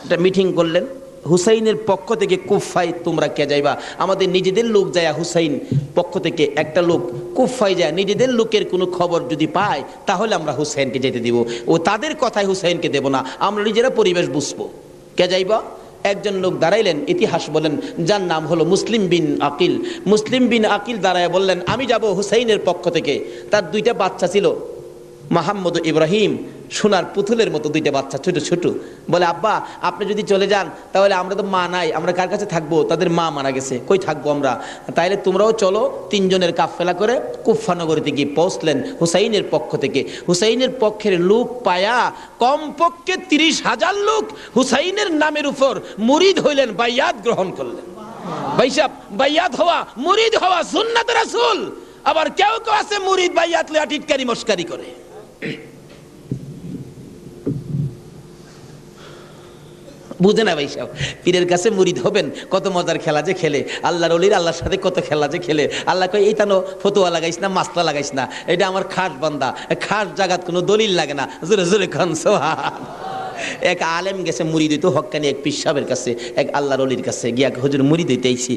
একটা মিটিং করলেন, হুসাইনের পক্ষ থেকে কুফায় তোমরা কে যাইবা? আমাদের নিজেদের লোক যায়, হুসাইন পক্ষ থেকে একটা লোক কুফায় যায়, নিজেদের লোকের কোনো খবর যদি পায় তাহলে আমরা হুসাইনকে যেতে দিব, ও তাদের কথায় হুসাইনকে দেব না, আমরা নিজেরা পরিবেশ বুঝবো। কে যাইবা? একজন লোক দাঁড়াইলেন, ইতিহাস বলেন, যার নাম হলো মুসলিম বিন আকিল। মুসলিম বিন আকিল দাঁড়ায় বললেন, আমি যাব হুসাইনের পক্ষ থেকে। তার 2টা বাচ্চা ছিল, মোহাম্মদ ইব্রাহিম, সোনার পুতুলের মতো 2টা বাচ্চা, ছোট ছোট। বলে আব্বা আপনি যদি চলে যান তাহলে আমরা তো মা নাই, আমরা কার কাছে থাকবো? তাদের মা মারা গেছে, কই থাকবো আমরা? তাইলে তোমরাও চলো। 3 জনের কাফেলা করে কুফা নগরীতে গিয়ে পৌঁছলেন হুসাইনের পক্ষ থেকে। হুসাইনের পক্ষের লোক পায়া কমপক্ষে 30,000 লোক হুসাইনের নামের উপর মুরিদ হইলেন, বাইয়াত গ্রহণ করলেন। ভাইসাব, বাইয়াত হওয়া, মুরিদ হওয়া সুন্নাত রাসূল। আবার কেউ কেউ আছে মুরিদ বাইয়াত লইয়া টিটকারি মস্কারি করে। বুঝে না ভাই সাহেব, পীরের কাছে মুরিদ হবেন, কত মজার খেলা যে খেলে, আল্লাহর ওলির আল্লাহর সাথে কত খেলা যে খেলে। আল্লাহ কয় এই তানো ফতুয়া লাগাইস না, মাসলা লাগাইস না, এটা আমার খাস বান্দা, খাস জাগাত কোনো দলিল লাগে না। জোরে জোরে খান সোহান। এক আলেম গেছে মুরিদ হইতো, হক্কানি এক পীর সাহেবের কাছে, এক আল্লাহর ওলির কাছে গিয়া, হুজুর মুরিদ হইতে আইছি।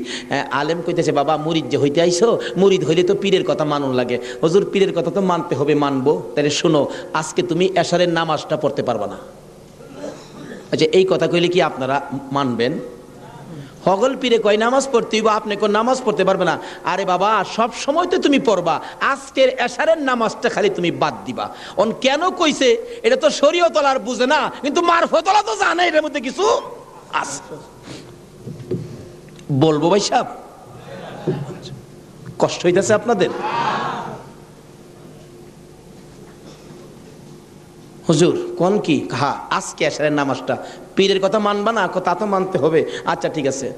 আলেম কইতেছে, বাবা মুরিদ যে হইতে আইছো, মুরিদ হইলে তো পীরের কথা মানুন লাগে। হুজুর পীরের কথা তো মানতে হবে, মানবো। তাহলে শোনো, আজকে তুমি এশারের নামাজটা পড়তে পারবা না। আচ্ছা এই কথা কইলে কি আপনারা মানবেন? হগল পীরে কয় নামাজ পড়তে হইব, আপনি কোন নামাজ পড়তে পারবে না। আরে বাবা, সব সময় তো তুমি পড়বা, আজকের এশারের নামাজটা খালি তুমি বাদ দিবা। অন কেন কইছে এটা তো শরীয়ত আর বুঝে না, কিন্তু মারফতলা তো জানে এর মধ্যে কিছু আছে। বলবো ভাই সাহেব, কষ্ট হইতেছে আপনাদের? হুজুর কোন কি? হ্যাঁ, আজকে এশারের নামাজটা পীরের কথা মানবা না? তা তো মানতে হবে। আচ্ছা ঠিক আছে,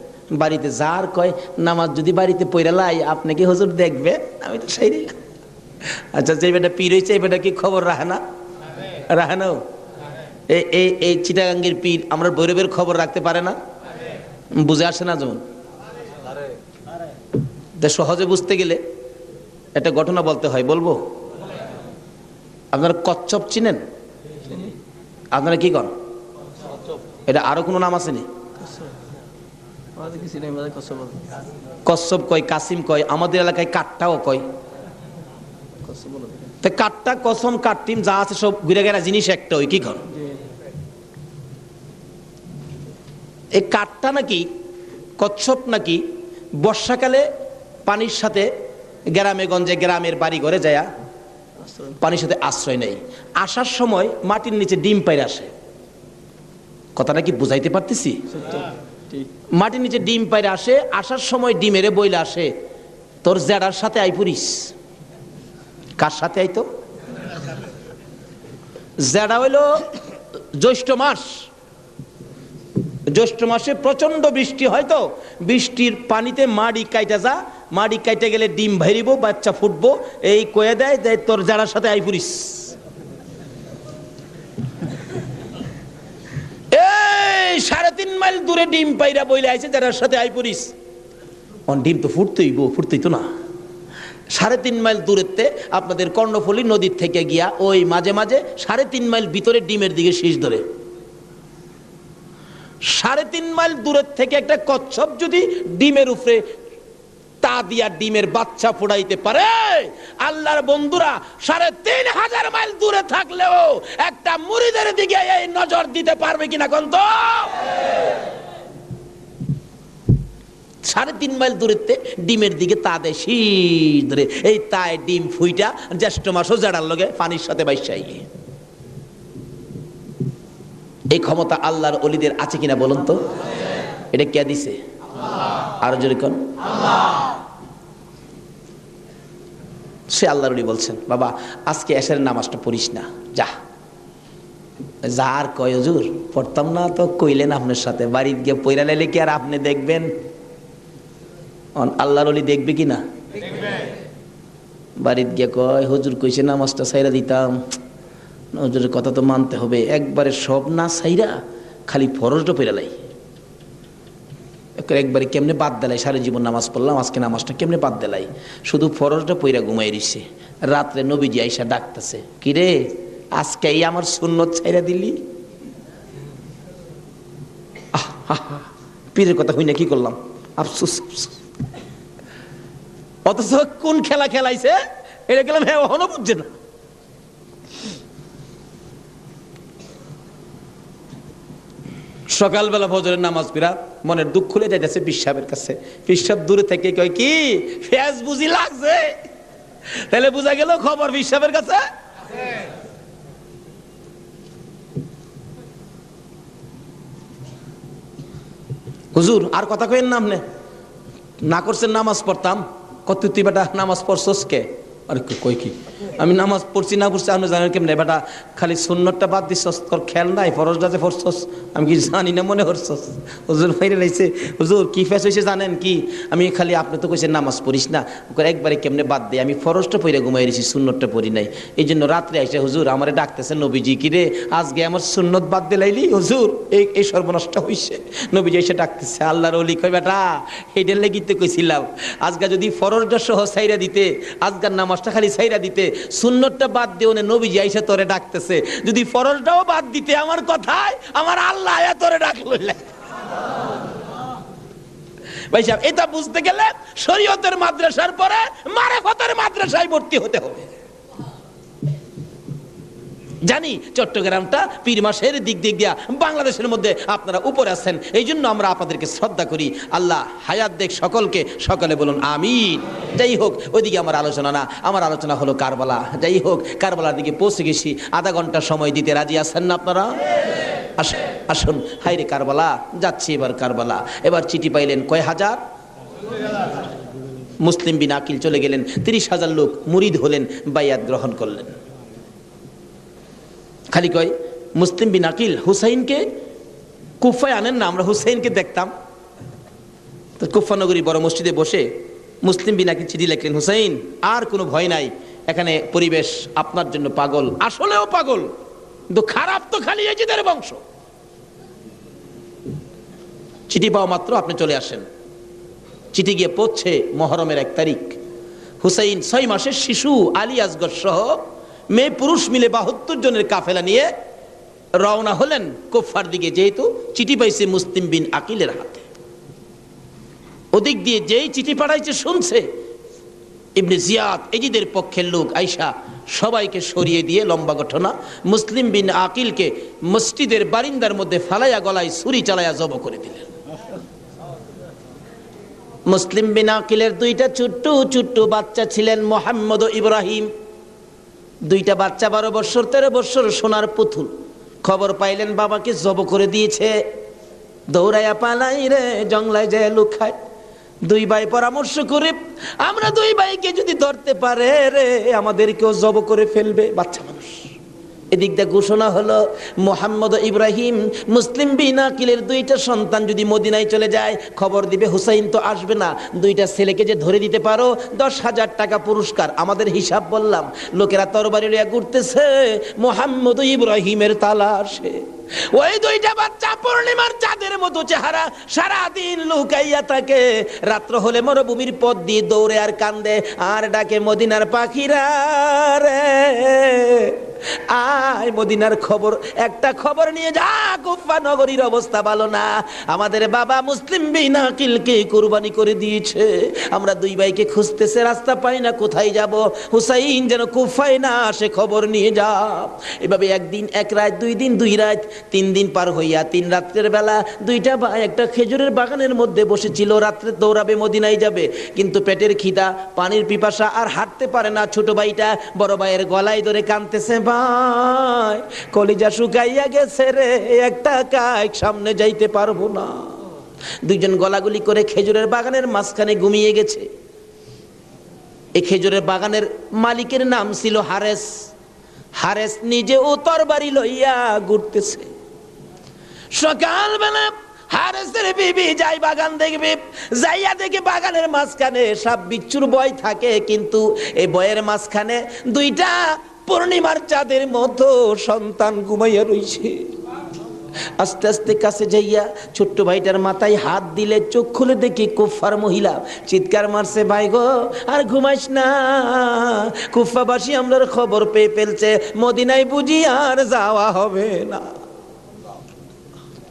বাড়িতে যার কয় নামাজ যদি বাড়িতে পড়া লাই আপনি কি হুজুর দেখবে? আমি তো সেই। আচ্ছা, যে বেটা পীর হয়েছে এই বেটা কি খবর রাখে না? রাখে না? এই চিটাগাঙ্গের পীর আমরা ভৈরবের খবর রাখতে পারে না? বুঝে আসে না? যেমন সহজে বুঝতে গেলে একটা ঘটনা বলতে হয়, বলবো? আপনারা কচ্ছপ চিনেন? আপনারা কি করেন? এটা আরো কোনো নাম আছে নি? কচ্ছপ কয়, কাসিম কয়, আমাদের এলাকায় কাটটাও কয়। কাটটা, কসম, কাটটিম যা আছে সব ঘুরে গেরা জিনিস একটা, ওই কি কর? এই কাটটা নাকি, কচ্ছপ নাকি বর্ষাকালে পানির সাথে গ্রামে গঞ্জে গ্রামের বাড়ি ঘরে যায় পানির সাথে আশ্রয় নেই। আসার সময় মাটির নিচে ডিম পাইরে আসে। কথাটা কি বুঝাইতে পারতেছি? মাটির নিচে ডিম পাইরে আসে, আসার সময় ডিমেরে বইলে আসে তোর জেডার সাথে আই পুরিস। কার সাথে আইতো? জেডা হইল জ্যৈষ্ঠ মাস। জ্যৈষ্ঠ মাসে প্রচন্ড বৃষ্টি হয়, তো বৃষ্টির পানিতে মাড়ি কাইটা যা, মাড়ি কাইটে গেলে ডিম ভাইরিব, বাচ্চা ফুটবো, এই কয়ে দেয় যে তোর যারার সাথে আই পুরিস। এই 3.5 মাইল দূরে ডিম পাইরা বইলে আইছে যারার সাথে আই পুরিস। ডিম তো ফুটতেই তো না। 3.5 মাইল দূরেতে আপনাদের কর্ণফুলী নদীর থেকে গিয়া ওই মাঝে মাঝে 3.5 মাইল ভিতরে ডিমের দিকে শীষ ধরে। 3.5 মাইল দূরের থেকে একটা কচ্ছপ যদি ডিমের উপরে তা দিয়া ডিমের বাচ্চা ফোড়াইতে পারে, আল্লাহর বন্ধুরা 3,500 মাইল দূরে থাকলেও একটা মুরিদের দিকে এই নজর দিতে পারবে কিনা কোন? তো 3.5 মাইল দূরেতে ডিমের দিকে তা দেয় শীষ ধরে, এই তাই ডিম ফুইটা জ্যৈষ্ঠ মাসও জাড়ার লগে পানির সাথে বাইসাই। এই ক্ষমতা আল্লাহর ওলিদের আছে কিনা বলুন তো? এটা কে দিছে? আরো জোরে কোন? সে আল্লাহর ওলি বলছেন, বাবা আজকে এশারের নামাজটা পড়িস না, যা। যার কয় হুজুর পড়তাম না, তো কইলেন আপনার সাথে, বাড়িতে গিয়ে পয়রা লাইলে কি আর আপনি দেখবেন? আল্লাহর ওলি দেখবে কিনা? বাড়িতে গিয়ে কয় হুজুর কইছে নামাজটা ছাইরা দিতাম, হুজুরের কথা তো মানতে হবে, একবারে সব না ছাইরা খালি ফরজটা পয়রা লাই। একবারে কেমনে বাদ দিলাই, সারা জীবন নামাজ পড়লাম, আজকে নামাজটা কেমনে বাদ দিলাই, শুধু ফরজটা পয়রা ঘুমাই রইছে। রাত্রে নবীজি আইসা ডাকতেছে, কিরে আজকে এই আমার সুন্নত ছাইরা দিলি? পীরের কথা হই না, কি করলাম, আফসোস। অথচ কোন খেলা খেলাইছে এটা গেলাম, হ্যাঁ এখনো বুঝছে না। সকালবেলা ফজরের নামাজ পড়া মনের দুঃখ খুলে যাইতেছে পীর সাহেবের কাছে। পীর সাহেব দূরে থেকে কয়, কি ফেজ বুঝি লাগছে? তাহলে বুঝা গেল খবর পীর সাহেবের কাছে। হুজুর আর কথা কইেন না, আপনি না করছেন নামাজ পড়তাম, কত তুই বেটা নামাজ পড়ছস কে? আরে কই কি আমি নামাজ পড়ছি না পড়ছি আপনি জানেন কেমনে? বেটা খালি সুন্নতটা বাদ দিছস, তোর খেয়াল নাই ফরজটা যে পড়ছস আমি কি জানি না মনে করছস? হুজুর বাইরে লাইছে। হুজুর কি ফেস হয়েছে জানেন কি? আমি খালি আপনি তো কইছেন নামাজ পড়িস না, একবারে কেমনে বাদ দেয়, আমি ফরজটা পড়ে ঘুমাই রয়েছি, সুন্নতটা পড়ি নাই, এই জন্য রাত্রে আইসে হুজুর আমারে ডাকতেছে নবীজি, কি রে আজকে আমার সুন্নত বাদ দিলাইলি? হুজুর এই সর্বনষ্ট হইছে। নবীজি এসে ডাকতেছে, আল্লাহর ওলি কয় বেটা এইটার লেগিতে তো কইছিলাম আজকে যদি ফরজটা সহ ছাইরা দিতে, আজকের নামাজটা খালি ছাইরা দিতে, সুন্নতটা বাদ দিও না, নবীজি আইসা তোরে ডাকতেছে, যদি ফরজটাও বাদ দিতে আমার কথায় আমার আল্লাহ আয়া তোরে ডাকলো। ভাই সাহেব এটা বুঝতে গেলে শরীয়তের মাদ্রাসার পরে মারিফতের মাদ্রাসায় ভর্তি হতে হবে। জানি চট্টগ্রামটা পীর মাসের দিক দিয়া বাংলাদেশের মধ্যে আপনারা উপরে আছেন, এই জন্য আমরা আপনাদেরকে শ্রদ্ধা করি। আল্লাহ হায়াত দেখ সকলকে, সকলে বলুন আমিন। যাই হোক, ওইদিকে আমার আলোচনা না, আমার আলোচনা হলো কারবালা। যাই হোক, কারবালার দিকে পৌঁছে গেছি। আধা ঘন্টা সময় দিতে রাজি আছেন না আপনারা? আসুন। হাইরে কারবালা, যাচ্ছি এবার কারবালা। এবার চিঠি পাইলেন কয় হাজার? মুসলিম বিন আকিল চলে গেলেন, 30,000 লোক মুরিদ হলেন, বাইয়াত গ্রহণ করলেন। খালি কয় মুসলিম বিন আকিল হুসাইনকে কুফায় আনেন না, আমরা হুসাইনকে দেখতাম। তো কুফা নগরী বড় মসজিদে বসে মুসলিম বিন আকিল চিঠি লিখলেন, হুসাইন আর কোনো ভয় নাই, এখানে পরিবেশ আপনার জন্য পাগল, আসলেও পাগল, কিন্তু খারাপ তো খালি এজিদের বংশ। চিঠি পাওয়া মাত্র আপনি চলে আসেন। চিঠি গিয়ে পৌঁছে মহরমের 1 তারিখ। হুসাইন 6 মাসের শিশু আলী আসগর সহ মেয়ে পুরুষ মিলে 72 জনের কাফেলা নিয়ে রওনা হলেন কুফার দিকে, যেহেতু চিঠি পাইছে মুসলিম বিন আকিলের হাতে। ওদিক দিয়ে যেই চিঠি পাঠাইছে শুনছে ইবনে জিয়াদ এজিদের পক্ষের লোক আইসা সবাইকে সরিয়ে দিয়ে, লম্বা ঘটনা, মুসলিম বিন আকিলকে মসজিদের বারিন্দার মধ্যে ফালাইয়া গলায় ছুরি চালাইয়া জব করে দিলেন। মুসলিম বিন আকিলের 2টা ছোট্ট ছোট্ট বাচ্চা ছিলেন, মোহাম্মদ ও ইব্রাহিম। 2টা বাচ্চা 12 বছর 13 বছর, সোনার পুতুল। খবর পাইলেন বাবাকে জব করে দিয়েছে, দৌড়াইয়া পালাই রে জঙ্গলায় যায় লুকায়। 2 ভাই পরামর্শ করে, আমরা 2 ভাইকে যদি ধরতে পারে রে আমাদেরকেও জব করে ফেলবে, বাচ্চা মানুষ। এদিক দিয়ে ঘোষণা হলো মোহাম্মদ ইব্রাহিম মুসলিম বিন আকিলের 2টা সন্তান যদি মদিনায় চলে যায়, খবর দিবে হুসাইন তো আসবে না, 2টা ছেলেকে যে ধরে দিতে পারো 10,000 টাকা পুরস্কার। আমাদের হিসাব বললাম, লোকেরা তরবারি লইয়া ঘুরতেছে মোহাম্মদ ইব্রাহিমের তালাশে। ওই 2টা বাচ্চা পূর্ণিমার চাঁদের মতো চেহারা, সারাদিন লুকাইয়া থাকে, রাত্র হলে মরুভূমির পথ দিয়ে দৌড়ে আর কান্দে আর ডাকে মদিনার পাখিরা রে আয়, মদিনার খবর, একটা খবর নিয়ে যা, কুফা নগরীর অবস্থা ভালো না, আমাদের বাবা মুসলিম বিন আকিলকে কুরবানি করে দিয়েছে, আমরা 2 ভাইকে খুঁজতেছে, রাস্তা পাই না, কোথায় যাব, হুসাইন যেন কুফায় না আসে, খবর নিয়ে যা। এভাবে 1 দিন 1 রাত, 2 দিন 2 রাত, 3 দিন পার হইয়া 3 রাত্রের বেলা 2টা ভাই একটা খেজুরের বাগানের মধ্যে বসেছিল, রাত্রে দৌড়াবে মদিনায় যাবে, কিন্তু পেটের খিদা, পানির পিপাসা, আর হাঁটতে পারে না। ছোট ভাইটা বড় ভাইয়ের গলায় ধরে কাঁদতেছে, ভাই কলিজা শুকাইয়া গেছে রে, একটা কাজ সামনে যাইতে পারবো না। 2 জন গলাগুলি করে খেজুরের বাগানের মাঝখানে ঘুমিয়ে গেছে। এই খেজুরের বাগানের মালিকের নাম ছিল হারেস। হারেস নিজে ও তরবারি লইয়া ঘুরতেছে। সকালবেলা হারেসের বিবি যাই বাগান দেখবে, যাইয়া দেখে বাগানের মাঝখানে সাপ বিচ্ছুর ভয় থাকে, কিন্তু এই ভয়ের মাঝখানে 2টা পূর্ণিমার চাঁদের মতো সন্তান ঘুমাইয়া রইছে। আস্তে আস্তে কাছে যাইয়া ছোট্ট ভাইটার মাথায় হাত দিলে, চোখ খুলে দেখি কুফার মহিলা, চিৎকার মারছে, ভাই গো আর ঘুমাইস না, কুফাবাসী আমরার খবর পেয়ে ফেলছে, মদিনায় বুঝি আর যাওয়া হবে না,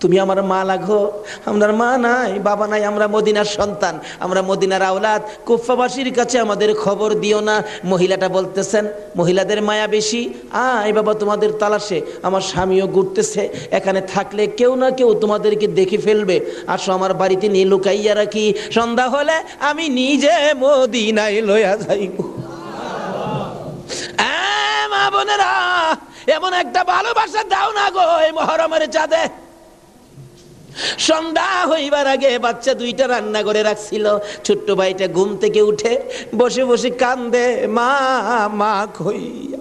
তুমি আমার মা লাগো, আমার মা নাই, বাবা নাই, আমরা মদিনার সন্তান, আমরা মদিনার আওলাদ, কুফাবাসীর কাছে আমাদের খবর দিও না। মহিলাটা বলতেছেন, মহিলাদের মায়া বেশি, আয় বাবা তোমাদের তালাশে, আমার স্বামীও ঘুরতেছে, এখানে থাকলে কেউ না কেউ তোমাদেরকে দেখে ফেলবে, আসো আমার বাড়িতে নিয়ে লুকাইয়া রাখি, সন্ধ্যা হলে আমি নিজে মদিনায় লইয়া যাইব। মা বোনেরা, এমন একটা ভালোবাসা দাও না গো এই মহরমের চাঁদে। সন্ধ্যা হইবার আগে বাচ্চা 2টা রান্না করে রাখছিল। ছোট্ট ভাইটা ঘুম থেকে উঠে বসে বসে কান্দে, মা মা কইয়া।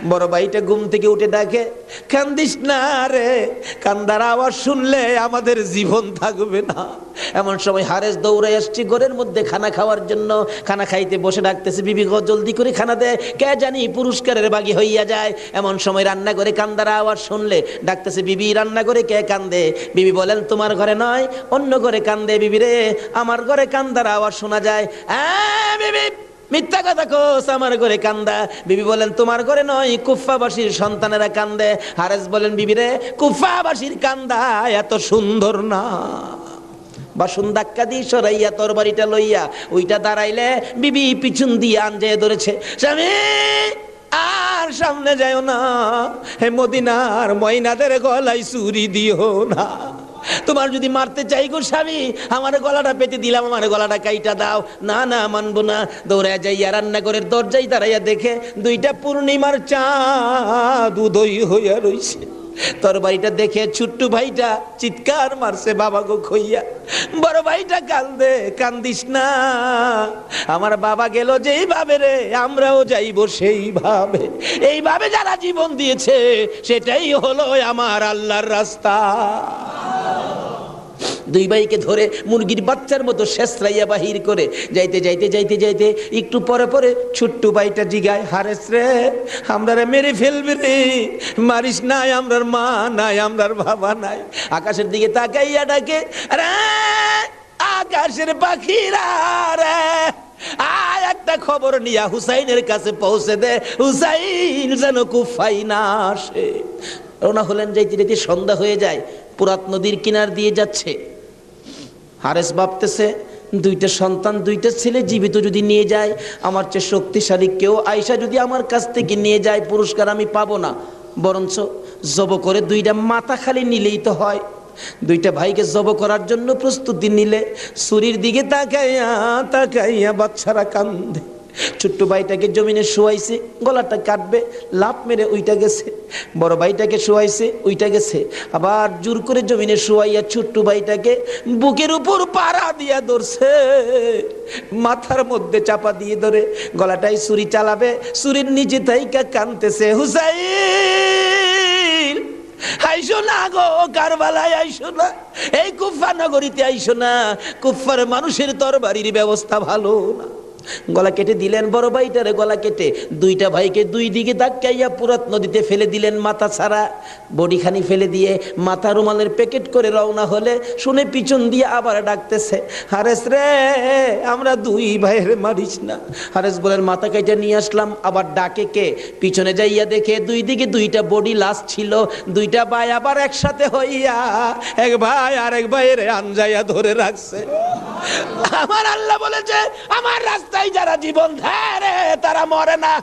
বড় ভাইটা ঘুম থেকে উঠে ডাকে, কান্দিস না রে, কান্দার আওয়াজ শুনলে আমাদের জীবন থাকবে না। এমন সময় হারেস দৌড়ে আসছে ঘরের মধ্যে খানা খাওয়ার জন্য। খানা খাইতে বসে ডাকতেছে, বিবি গো জলদি করে খানা দে, কে জানি পুরস্কারের বাগি হইয়া যায়। এমন সময় রান্না করে কান্দার আওয়াজ শুনলে ডাকতেছে, বিবি রান্না করে কে কান্দে? বিবি বলেন, তোমার ঘরে নয়, অন্য ঘরে কান্দে। বিবি রে, আমার ঘরে কান্দার আওয়াজ শোনা যায়। বিবি মিথ্যা কথা কোস, আমার ঘরে কান্দা। বিবি বলেন, তোমার ঘরে নয়, কুফাবাসীর সন্তানেরা কান্দে। হারেস বলেন, বিবি রে, কুফাবাসীর কান্দা এত সুন্দর না। বাসন ধাক্কা দিয়ে সরাইয়া তরবারিটা লইয়া ওইটা দাঁড়াইলে বিবি পিছন দিয়ে আনজে ধরেছে, স্বামী আর মদিনার সামনে যাও না, হে মদিনার ময়নাদের গলায় ছুরি দিও না। তোমার যদি মারতে চাই গো স্বামী, আমার গলাটা পেতে দিলাম, আমার গলাটা কাইটা দাও। না না, মানবো না। দৌড়ায় যাইয়া রান্নাঘরের দরজায় দাঁড়াইয়া দেখে দুইটা পূর্ণিমার চাঁদ উদয় হইয়া রইছে। তরবারিটা দেখে ছোট্ট ভাইটা চিৎকার মারছে, বাবা গো খইয়া। বড় ভাইটা কান্দে, কান্দিস না, আমার বাবা গেল যেইভাবে রে, আমরাও যাইব সেইভাবে। এইভাবে যারা জীবন দিয়েছে সেটাই হলো আমার আল্লাহর রাস্তা। দুই ভাইকে ধরে মুরগির বাচ্চার মতো শেষরাইয়া বাহির করে যাইতে যাইতে যাইতে যাইতে একটু পরে পরে ছোট্ট ভাইটা জিগায়, হারেস রে, আমরা মেরে ফেলবে রে, মারিস নাই, আমরার মা নাই, আমরার বাবা নাই। আকাশের দিকে তাকাইয়া ডাকে, রে আকাশের পাখিরা রে, আয় একটা খবর নিয়া হুসাইনের কাছে পৌঁছে দে, হুসাইন যেন কুফায় না আসে। রওনা হলেন, যাইতে যাইতে সন্ধ্যা হয়ে যায়। পুরাত নদীর কিনার দিয়ে যাচ্ছে। হারেস ভাবতেছে, দুইটা সন্তান, দুইটা ছেলে জীবিত যদি নিয়ে যায়, আমার চেয়ে শক্তিশালী কেউ আয়সা যদি আমার কাছ থেকে নিয়ে যায়, পুরস্কার আমি পাবো না, বরঞ্চ জব করে দুইটা মাথা খালি নিলেই তো হয়। দুইটা ভাইকে জব করার জন্য প্রস্তুতি নিলে ছুরির দিকে তাকাইয়া তাকাইয়া বাচ্চারা কান্দে। ছোট্ট ভাইটাকে জমিনে শুয়াইছে, গলাটা কাটবে, লাফ মেরে উইটা গেছে। বড় ভাইটাকে শুয়াইছে, উইটা গেছে। আবার জোর করে জমিনে শুয়াইয়া ছোট্ট ভাইটাকে বুকের উপর পাড়া দিয়া ধরছে, মাথার মধ্যে চাপা দিয়ে ধরে গলাটাই ছুরি চালাবে, ছুরির নিচে তাইকা কানতেছে, হুসাইন আইসো না গো, কারবালায় আইসো না, এই কুফা নগরীতে আইসো না, কুফার মানুষের তরবারির ব্যবস্থা ভালো না। গলা কেটে দিলেন বড় ভাইটারে, গলা কেটে দুইটা ভাইকে দুই দিকে ধাক্কাইয়া পুরাত নদীতে ফেলে দিলেন, মাথা ছাড়া বডিখানি ফেলে দিয়ে মাথা রুমালের প্যাকেট করে রওনা হলে শুনে পিছন দিয়ে আবার ডাকতেছে, হারেস রে, আমরা দুই ভাইয়ের মারিস না। হারেস বলেন, মাথা কেটে নিয়ে আসলাম। আবার ডাকে কে? পিছনে যাইয়া দেখে দুই দিকে দুইটা বডি লাশ ছিল। দুইটা ভাই আবার একসাথে হইয়া এক ভাই আর এক ভাইয়ের আনজাইয়া ধরে রাখছে। আমার আল্লাহ বলেছে, আমার রাস্তায় যারা জীবন দেয় রে, তারা মরে না,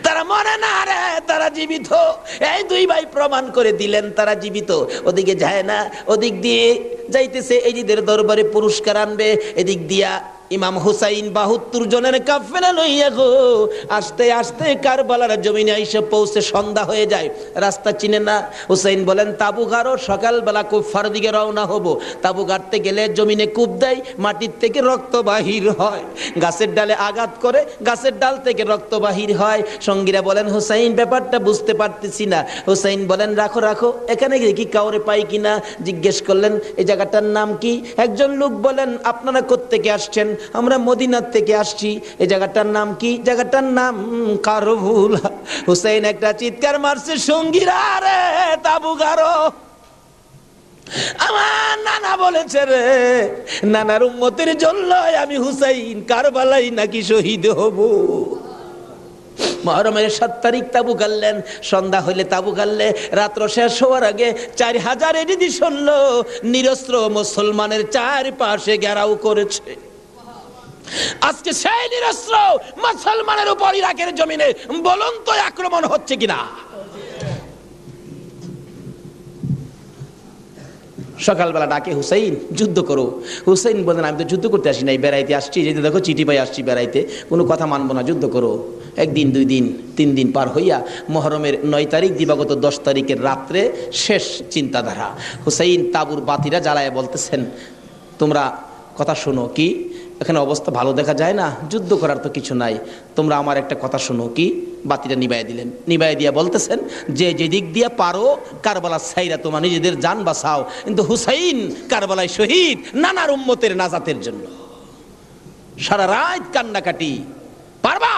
তারা মরে না রে, তারা জীবিত। এই দুই ভাই প্রমাণ করে দিলেন তারা জীবিত। ওদিকে যায় না, ওদিক দিয়ে যাইতেছে, এজিদের দরবারে পুরস্কার আনবে। এদিক দিয়া ইমাম হুসাইন 72 জনের কাফেলা লইয়া গো আস্তে আস্তে কারবালার জমিনে এসে পৌঁছে সন্ধ্যা হয়ে যায়। রাস্তা চিনে না। হুসাইন বলেন, তাবু গাড়ো, সকালবেলা কুফার দিকে রওনা হব। তাবু গাড়তে গেলে জমিনে কূপ দেয়, মাটির থেকে রক্ত বাহির হয়। গাছের ডালে আঘাত করে, গাছের ডাল থেকে রক্ত বাহির হয়। সঙ্গীরা বলেন, হুসাইন ব্যাপারটা বুঝতে পারতেছি না। হুসাইন বলেন, রাখো রাখো, এখানে কি কাউরে পাই কিনা জিজ্ঞেস করলেন, এই জায়গাটার নাম কি? একজন লোক বলেন, আপনারা কোত্থেকে আসছেন? আমরা মদিনার থেকে আসছি। এই জায়গাটার নাম কি? জায়গাটার নাম কারবুলা। হুসাইন একটা চিৎকার মারছে, সঙ্গীরা রে, তাবু গাড়ো। আমার নানা বলেছে রে, নানার উম্মতের জন্য আমি হুসাইন কারবালাই নাকি শহীদ হব। মুহররমের 7 তারিখ তাবু গাড়লেন। সন্ধ্যা হইলে তাবু গাড়লে রাত্র শেষ হওয়ার আগে 4000 এডিদি শুনলো নিরস্ত্র মুসলমানের চারপাশে ঘেরাও করেছে। আজকে সেই নিরস্ত্র মুসলমানের উপর ইরাকের জমিনে বলুন তো আক্রমণ হচ্ছে কিনা? সকালবেলা ডাকে, হুসাইন যুদ্ধ করো। হুসাইন বলেন, আমি তো যুদ্ধ করতে আসি নাই, বেড়াইতে আসছি। যেতে দেখো চিঠি পাই আসছি বেড়াইতে, কোনো কথা মানবো না, যুদ্ধ করো। 1 দিন 2 দিন 3 দিন পার হইয়া মুহররমের 9 তারিখ দিবাগত 10 তারিখের রাত্রে শেষ চিন্তাধারা। হুসাইন তাবুর বাতিরা জ্বালায় বলতেছেন, তোমরা কথা শোনো। কি? এখানে অবস্থা ভালো দেখা যায় না, যুদ্ধ করার তো কিছু নাই, তোমরা আমার একটা কথা শোনো। কি? বাতিটা নিবাই দিলেন। নিবাই দিয়া বলতেছেন, যে যেদিক দিয়া পারো কারবালা ছাইরা তোমার নিজেদের জান বাঁচাও, কিন্তু হুসাইন কারবালায় শহীদ নানার উম্মতের নাজাতের জন্য। সারা রাত কান্নাকাটি। পারবা?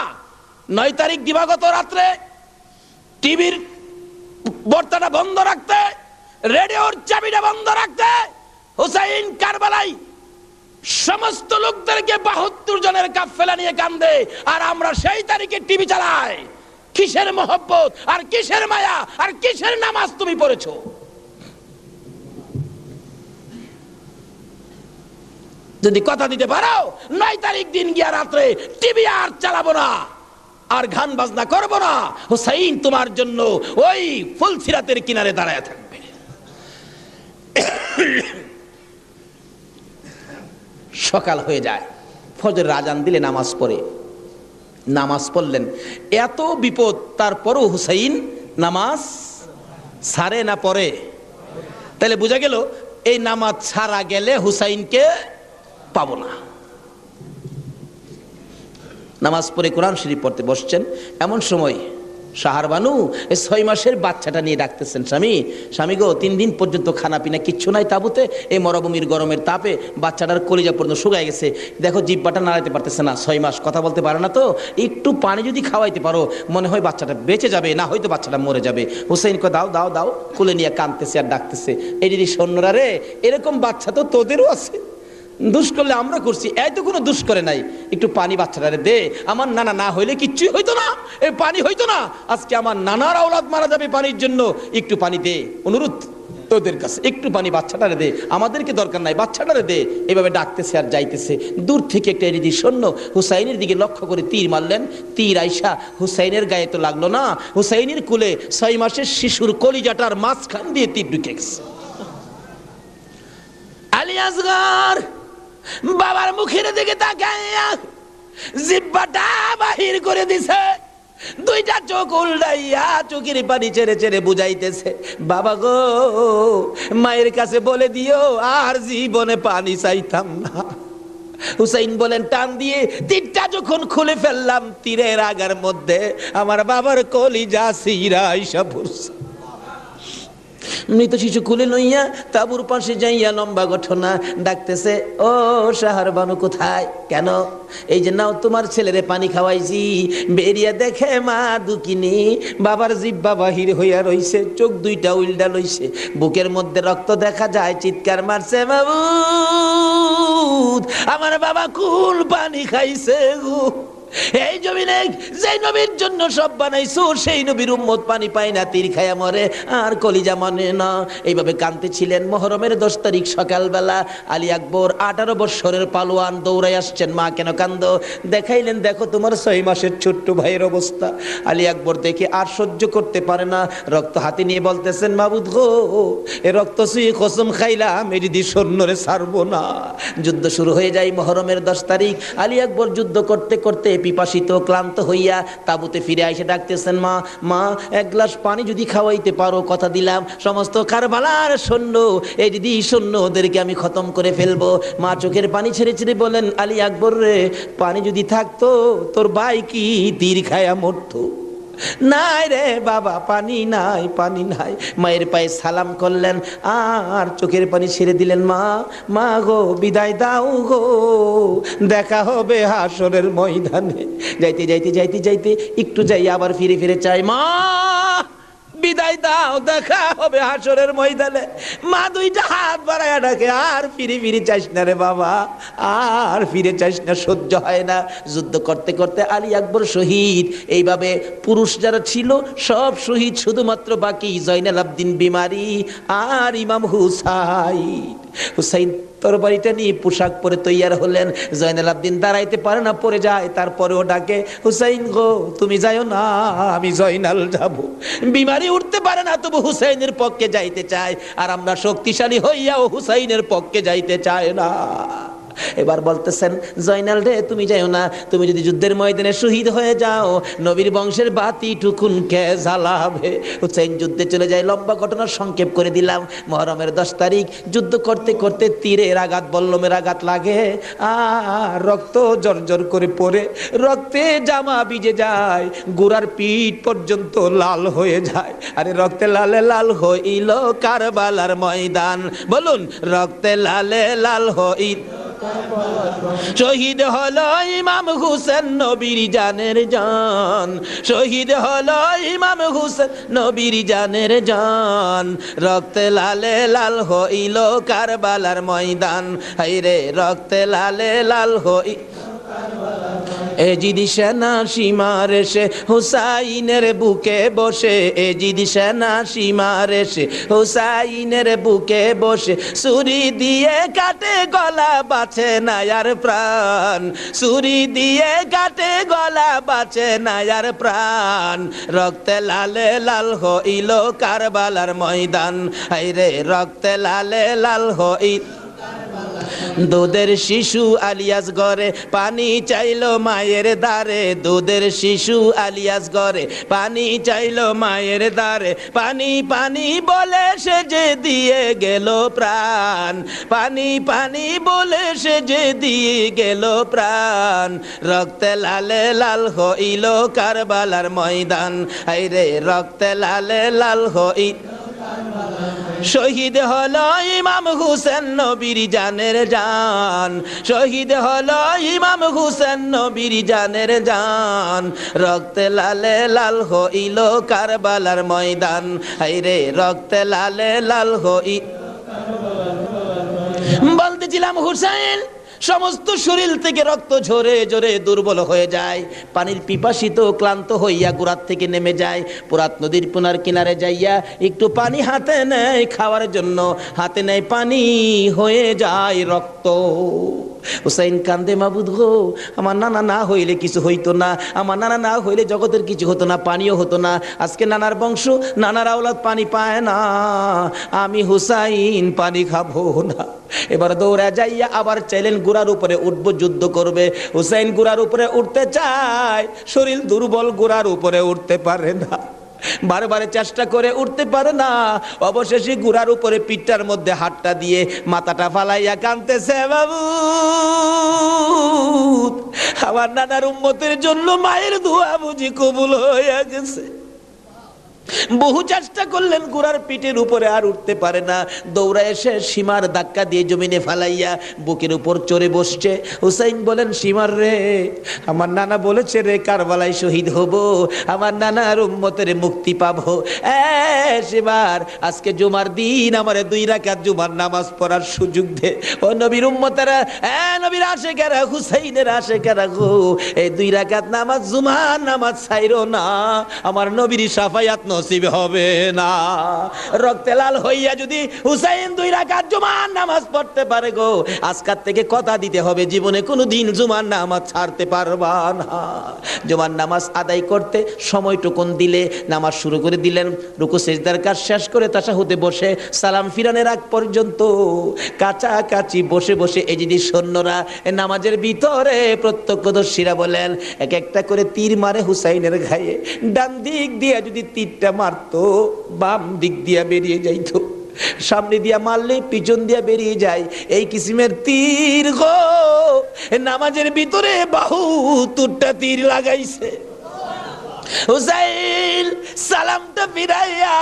9 তারিখ দিবাগত রাত্রে টিভির বর্তাটা বন্ধ রাখতে, রেডিওর চাবিটা বন্ধ রাখতে। হুসাইন কারবালায় সমস্ত লোকদেরকে 72 জনের কাফেলা নিয়ে কান্দে, আর আমরা সেই তারিখে টিভি চালাই। কিসের মহব্বত আর কিসের মায়া আর কিসের নামাজ তুমি পড়েছো? যদি কথা দিতে পারো 9 তারিখ দিন গিয়া রাত্রে টিভি আর চালাবো না, আর গান বাজনা করব না, হুসাইন তোমার জন্য ওই ফুলসিরাতের কিনারে দাঁড়ায় থাকবে। সকাল হয়ে যায়, ফজরের আজান দিলে নামাজ পড়ে, নামাজ পড়লেন, এত বিপদ তারপরও হুসাইন নামাজ ছাড়ে না পড়ে। তাহলে বোঝা গেল এই নামাজ ছাড়া গেলে হুসাইনকে পাবো না। নামাজ পড়ে কোরআন শরীফ পড়তে বসছেন, এমন সময় শাহরবানু এই 6 মাসের বাচ্চাটা নিয়ে ডাকতেছেন, স্বামী স্বামী গো 3 দিন পর্যন্ত খানা পিনা কিচ্ছু নাই তাবুতে, এই মরুভূমির গরমের তাপে বাচ্চাটার কলিজা পর্যন্ত শুকায় গেছে, দেখো জিহ্বাটা নাড়াতে পারতেছে না, 6 মাস কথা বলতে পারে না, তো একটু পানি যদি খাওয়াইতে পারো মনে হয় বাচ্চাটা বেঁচে যাবে, না হয়তো বাচ্চাটা মরে যাবে। হুসাইনকে দাও দাও দাও, কোলে নিয়ে কাঁদতেছে আর ডাকতেছে, এই যদি সৈন্যরা রে, এরকম বাচ্চা তো তোদেরও আছে, দুষ করলে আমরা করছি, এই তো কোনো দুষ করে নাই, একটু পানি বাচ্চাটারে দে, আমার নানা না হইলে কিচ্ছুই হইতো না, এই পানি হইতো না, আজকে আমার নানার আওলাদ মারা যাবে পানির জন্য, একটু পানি দে, অনুরোধ তোদের কাছে একটু পানি বাচ্চাটারে দে, আমাদেরকে দরকার নাই, বাচ্চাটারে দে। এভাবে ডাকতেছে আর যাইতেছে, দূর থেকে একটা এদিকে সৈন্য হুসাইনের দিকে লক্ষ্য করে তীর মারলেন, তীর আইসা হুসাইনের গায়ে তো লাগলো না, হুসাইনের কুলে 6 মাসের শিশুর কলিজাটার মাঝখান দিয়ে তীর ঢুকে গেছে। আলী আসগর বাবার মুখের দিকে তাকাইয়া জিহ্বাটা বাহির করে দিছে, 2টা চোখ উল্টাইয়া চোখের পানি ছেড়ে ছেড়ে বুঝাইতেছে, বাবা গো মায়ের কাছে বলে দিও আর জীবনে পানি চাইতাম না। হুসাইন বলেন, টান দিয়ে তীরটা যখন খুলে ফেললাম, তীরের আগার মধ্যে আমার বাবার কলিজা ছিঁড়া আইসা পড়ছে। মৃত শিশু কুলে লইয়া তাবুর পাশে যাইয়া লম্বা ঘটনা ডাকতেছে, ও শাহরবানু কোথায়, কেন? এই যে নাও তোমার ছেলেরে পানি খাওয়াইছি, বেরিয়া দেখে মা দুকিনি বাবার জিহ্বা বাহির হইয়া রইছে, চোখ 2টা উল্টা লইছে, বুকের মধ্যে রক্ত দেখা যায়, চিৎকার মারছে, মাবুদ আমার বাবা কুল পানি খাইছে গো। এই জমিনে যে নবীর জন্য সব বানাইছো, সেই নবীর উম্মত পানি পায় না, তীর খায়া মরে আর কলিজা মানে না। এইভাবে কাঁদতেছিলেন। মুহররমের 10 তারিখ সকালবেলা আলী আকবর 18 বছরের পালোয়ান দৌড়াই আসছেন, মা কেন কান্দো? দেখাইলেন, দেখো তোমার 6 মাসের ছোট্ট ভাইয়ের অবস্থা। আলী আকবর দেখে আর সহ্য করতে পারে না, রক্ত হাতে নিয়ে বলতেছেন, মাবুদ গো এ রক্ত ছুঁয়ে কসম খাইলাম এর দি সৈন্যরে ছাড়বো না। যুদ্ধ শুরু হয়ে যায় মুহররমের 10 তারিখ। আলী আকবর যুদ্ধ করতে করতে পিপাসিত ক্লান্ত হইয়া তাবুতে ফিরে এসে ডাকতেছেন, মা মা 1 গ্লাস পানি যদি খাওয়াইতে পারো, কথা দিলাম সমস্ত কারবালার সৈন্য, এই দিদি সৈন্য ওদেরকে আমি খতম করে ফেলবো। মা চোখের পানি ছেড়ে ছেড়ে বলেন, আলী আকবর রে, পানি যদি থাকতো তোর ভাই কি তীর খায়া মরতো? নাই রে বাবা, পানি নাই, পানি নাই। মায়ের পায়ে সালাম করলেন আর চোখের পানি ছেড়ে দিলেন। মা মা গো বিদায় দাও গো, দেখা হবে হাসরের ময়দানে। যাইতে যাইতে যাইতে যাইতে একটু যাই আবার ফিরে ফিরে চাই, মা বিদায় দাও, দেখা হবে হাসরের ময়দানে। মা 2টা হাত বাড়ায়া ডাকে, আর ফিরে ফিরে চাইস না রে বাবা, আর ফিরে চাইস না, সহ্য হয় না। যুদ্ধ করতে করতে আলী আকবর শহীদ। এইভাবে পুরুষ যারা ছিল সব শহীদ, শুধুমাত্র বাকি জয়নাল আবদিন বিমারি আর ইমাম হুসাইন। হুসাইন তরবারিটা নিয়ে পোশাক পরে তৈয়ার হলেন। জয়নাল আবদিন দাঁড়াইতে পারে না, পড়ে যায়, তারপরেও ডাকে, হুসাইন গো তুমি যাইও না, আমি জয়নাল যাব। বিমারি উঠতে পারে না, তবু হুসাইনের পক্ষে যাইতে চায়, আর আমরা শক্তিশালী হইয়াও হুসাইনের পক্ষে যাইতে চায় না। এবার বলতেছেন, জয়নাল রে তুমি যাইও না, তুমি যদি যুদ্ধের ময়দানে শহীদ হয়ে যাও, নবীর বংশের বাতি টুকুন কে জ্বালাবে? হুসাইন যুদ্ধে চলে যায়। লম্বা ঘটনা সংক্ষেপ করে দিলাম। মুহররমের 10 তারিখ যুদ্ধ করতে করতে তীরের আঘাত, বল্লমের আঘাত লাগে, আর রক্ত জর্জর করে পড়ে, রক্তে জামা ভিজে যায়, গোড়ার পিঠ পর্যন্ত লাল হয়ে যায়। আরে রক্তে লালে লাল হইল কারবালার ময়দান, বলুন রক্তে লালে লাল হইল। শহীদ হলো ইমাম হুসেন নবীর জানের জান, শহীদ হলো ইমাম হুসেন নবীর জানের জান, রক্তে লালে লাল হইল কারবালার ময়দান, হায়রে রক্তে লালে লাল হই। এজিদি সেনা সীমার এসে হুসাইনের বুকে বসে, এজিদি সেনা সীমার এসে হুসাইনের বুকে বসে, ছুরি দিয়ে কাটে গলা বাঁচে না আর প্রাণ, ছুরি দিয়ে কাটে গলা বাঁচে না আর প্রাণ, রক্তে লালে লাল হইল কারবালার ময়দান, হায়রে রক্তে লালে লাল হইল। দুধের শিশু আলিয়াস ঘরে পানি চাইলো মায়ের দ্বারে, দুধের শিশু আলিয়াস ঘরে পানি চাইলো মায়ের দ্বারে, পানি পানি বলে সে যে দিয়ে গেল প্রাণ, পানি পানি বলে সে যে দিয়ে গেল প্রাণ, রক্তে লালে লাল হইল কারবালার ময়দান, হায়রে রক্তে লালে লাল হইল। শহীদ হলো ইমাম হুসেন নবীর জানের জান, শহীদ হলো ইমাম হুসেন নবীর জানের জান, রক্তে লালে লাল হইল কারবালার ময়দান, হায়রে রক্তে লালে লাল হইল। বলতেছিলাম হুসেন সমস্ত শরীর থেকে রক্ত ঝরে ঝরে দুর্বল হয়ে যায়, পানির পিপাসিত ক্লান্ত হইয়া গুড়ার থেকে নেমে যায়, পুরাত নদীর পুনার কিনারে যাইয়া একটু পানি হাতে নেয় খাওয়ার জন্য, হাতে নেয় পানি হয়ে যায় রক্ত। হুসাইন কান্দে, মাবুদ গো আমার নানা না হইলে কিছু হইতো না, আমার নানা না হইলে জগতের কিছু হতো না, পানিও হতো না, আজকে নানার বংশ নানার আওলাদ পানি পায় না, আমি হুসাইন পানি খাবো না। এবার দৌড়া যাইয়া আবার চাইলেন গুড়ার উপরে উঠবো, যুদ্ধ করবে। হুসাইন গুড়ার উপরে উঠতে চায়, শরীর দুর্বল, গুড়ার উপরে উঠতে পারে না, বারবার চেষ্টা করে উঠতে পারে না, অবশেষে গুড়ার উপরে পিঠটার মধ্যে হাতটা দিয়ে মাথাটা ফালাইয়া কাঁদতেছে, বাবু আমার নানার উম্মতের জন্য মায়ের দোয়া বুঝি কবুল হয়ে গেছে। বহু চেষ্টা করলেন, গুড়ার পিঠের উপরে আর উঠতে পারে না, দৌড়া এসে সীমার ধাক্কা দিয়ে জমিনে ফালাইয়া বুকের উপর চড়ে বসছে। হুসাইন বলেন, সীমার রে আমার নানা বলেছে রে কারবালায় শহীদ হব, আমার নানার উম্মতের মুক্তি পাবো, সীমার আজকে জুমার দিন আমার 2 রাকাত জুমার নামাজ পড়ার সুযোগ দে। ও নবীর উম্মতেরা, নবীর আশেকেরা, হুসাইনের আশেকেরা গো, এই 2 রাকাত নামাজ জুমার নামাজ ছাইরো না, আমার নবীর শাফায়াত নসিব হবে না। রক্তে লাল হইয়া যদি হুসাইন 2 রাকাত জুমার নামাজ পড়তে পারে গো, আজকাল থেকে কথা দিতে হবে জীবনে কোনোদিন জুমার নামাজ ছাড়তে পারবা না। জুমার নামাজ আদায় করতে সময়টুকুন দিলে নামাজ শুরু করে দিলেন, রুকু সিজদার কাজ শেষ করে তাশাহুদে বসে সালাম ফিরানের আগ পর্যন্ত কাছাকাছি বসে বসে এই যদি সৈন্যরা নামাজের ভিতরে প্রত্যক্ষদর্শীরা বলেন এক একটা করে তীর মারে হুসাইনের গায়ে, ডান দিক দিয়ে যদি তীরটা মারতো বাম দিক দিয়া বেরিয়ে যাইতো, সামনে দিয়া মারলে পিছন দিয়া বেরিয়ে যায়, এই কিসিমের তীর গো নামাজের ভিতরে বাহুতুরটা তীর লাগাইছে। হুসাইন সালামটা ফিরাইয়া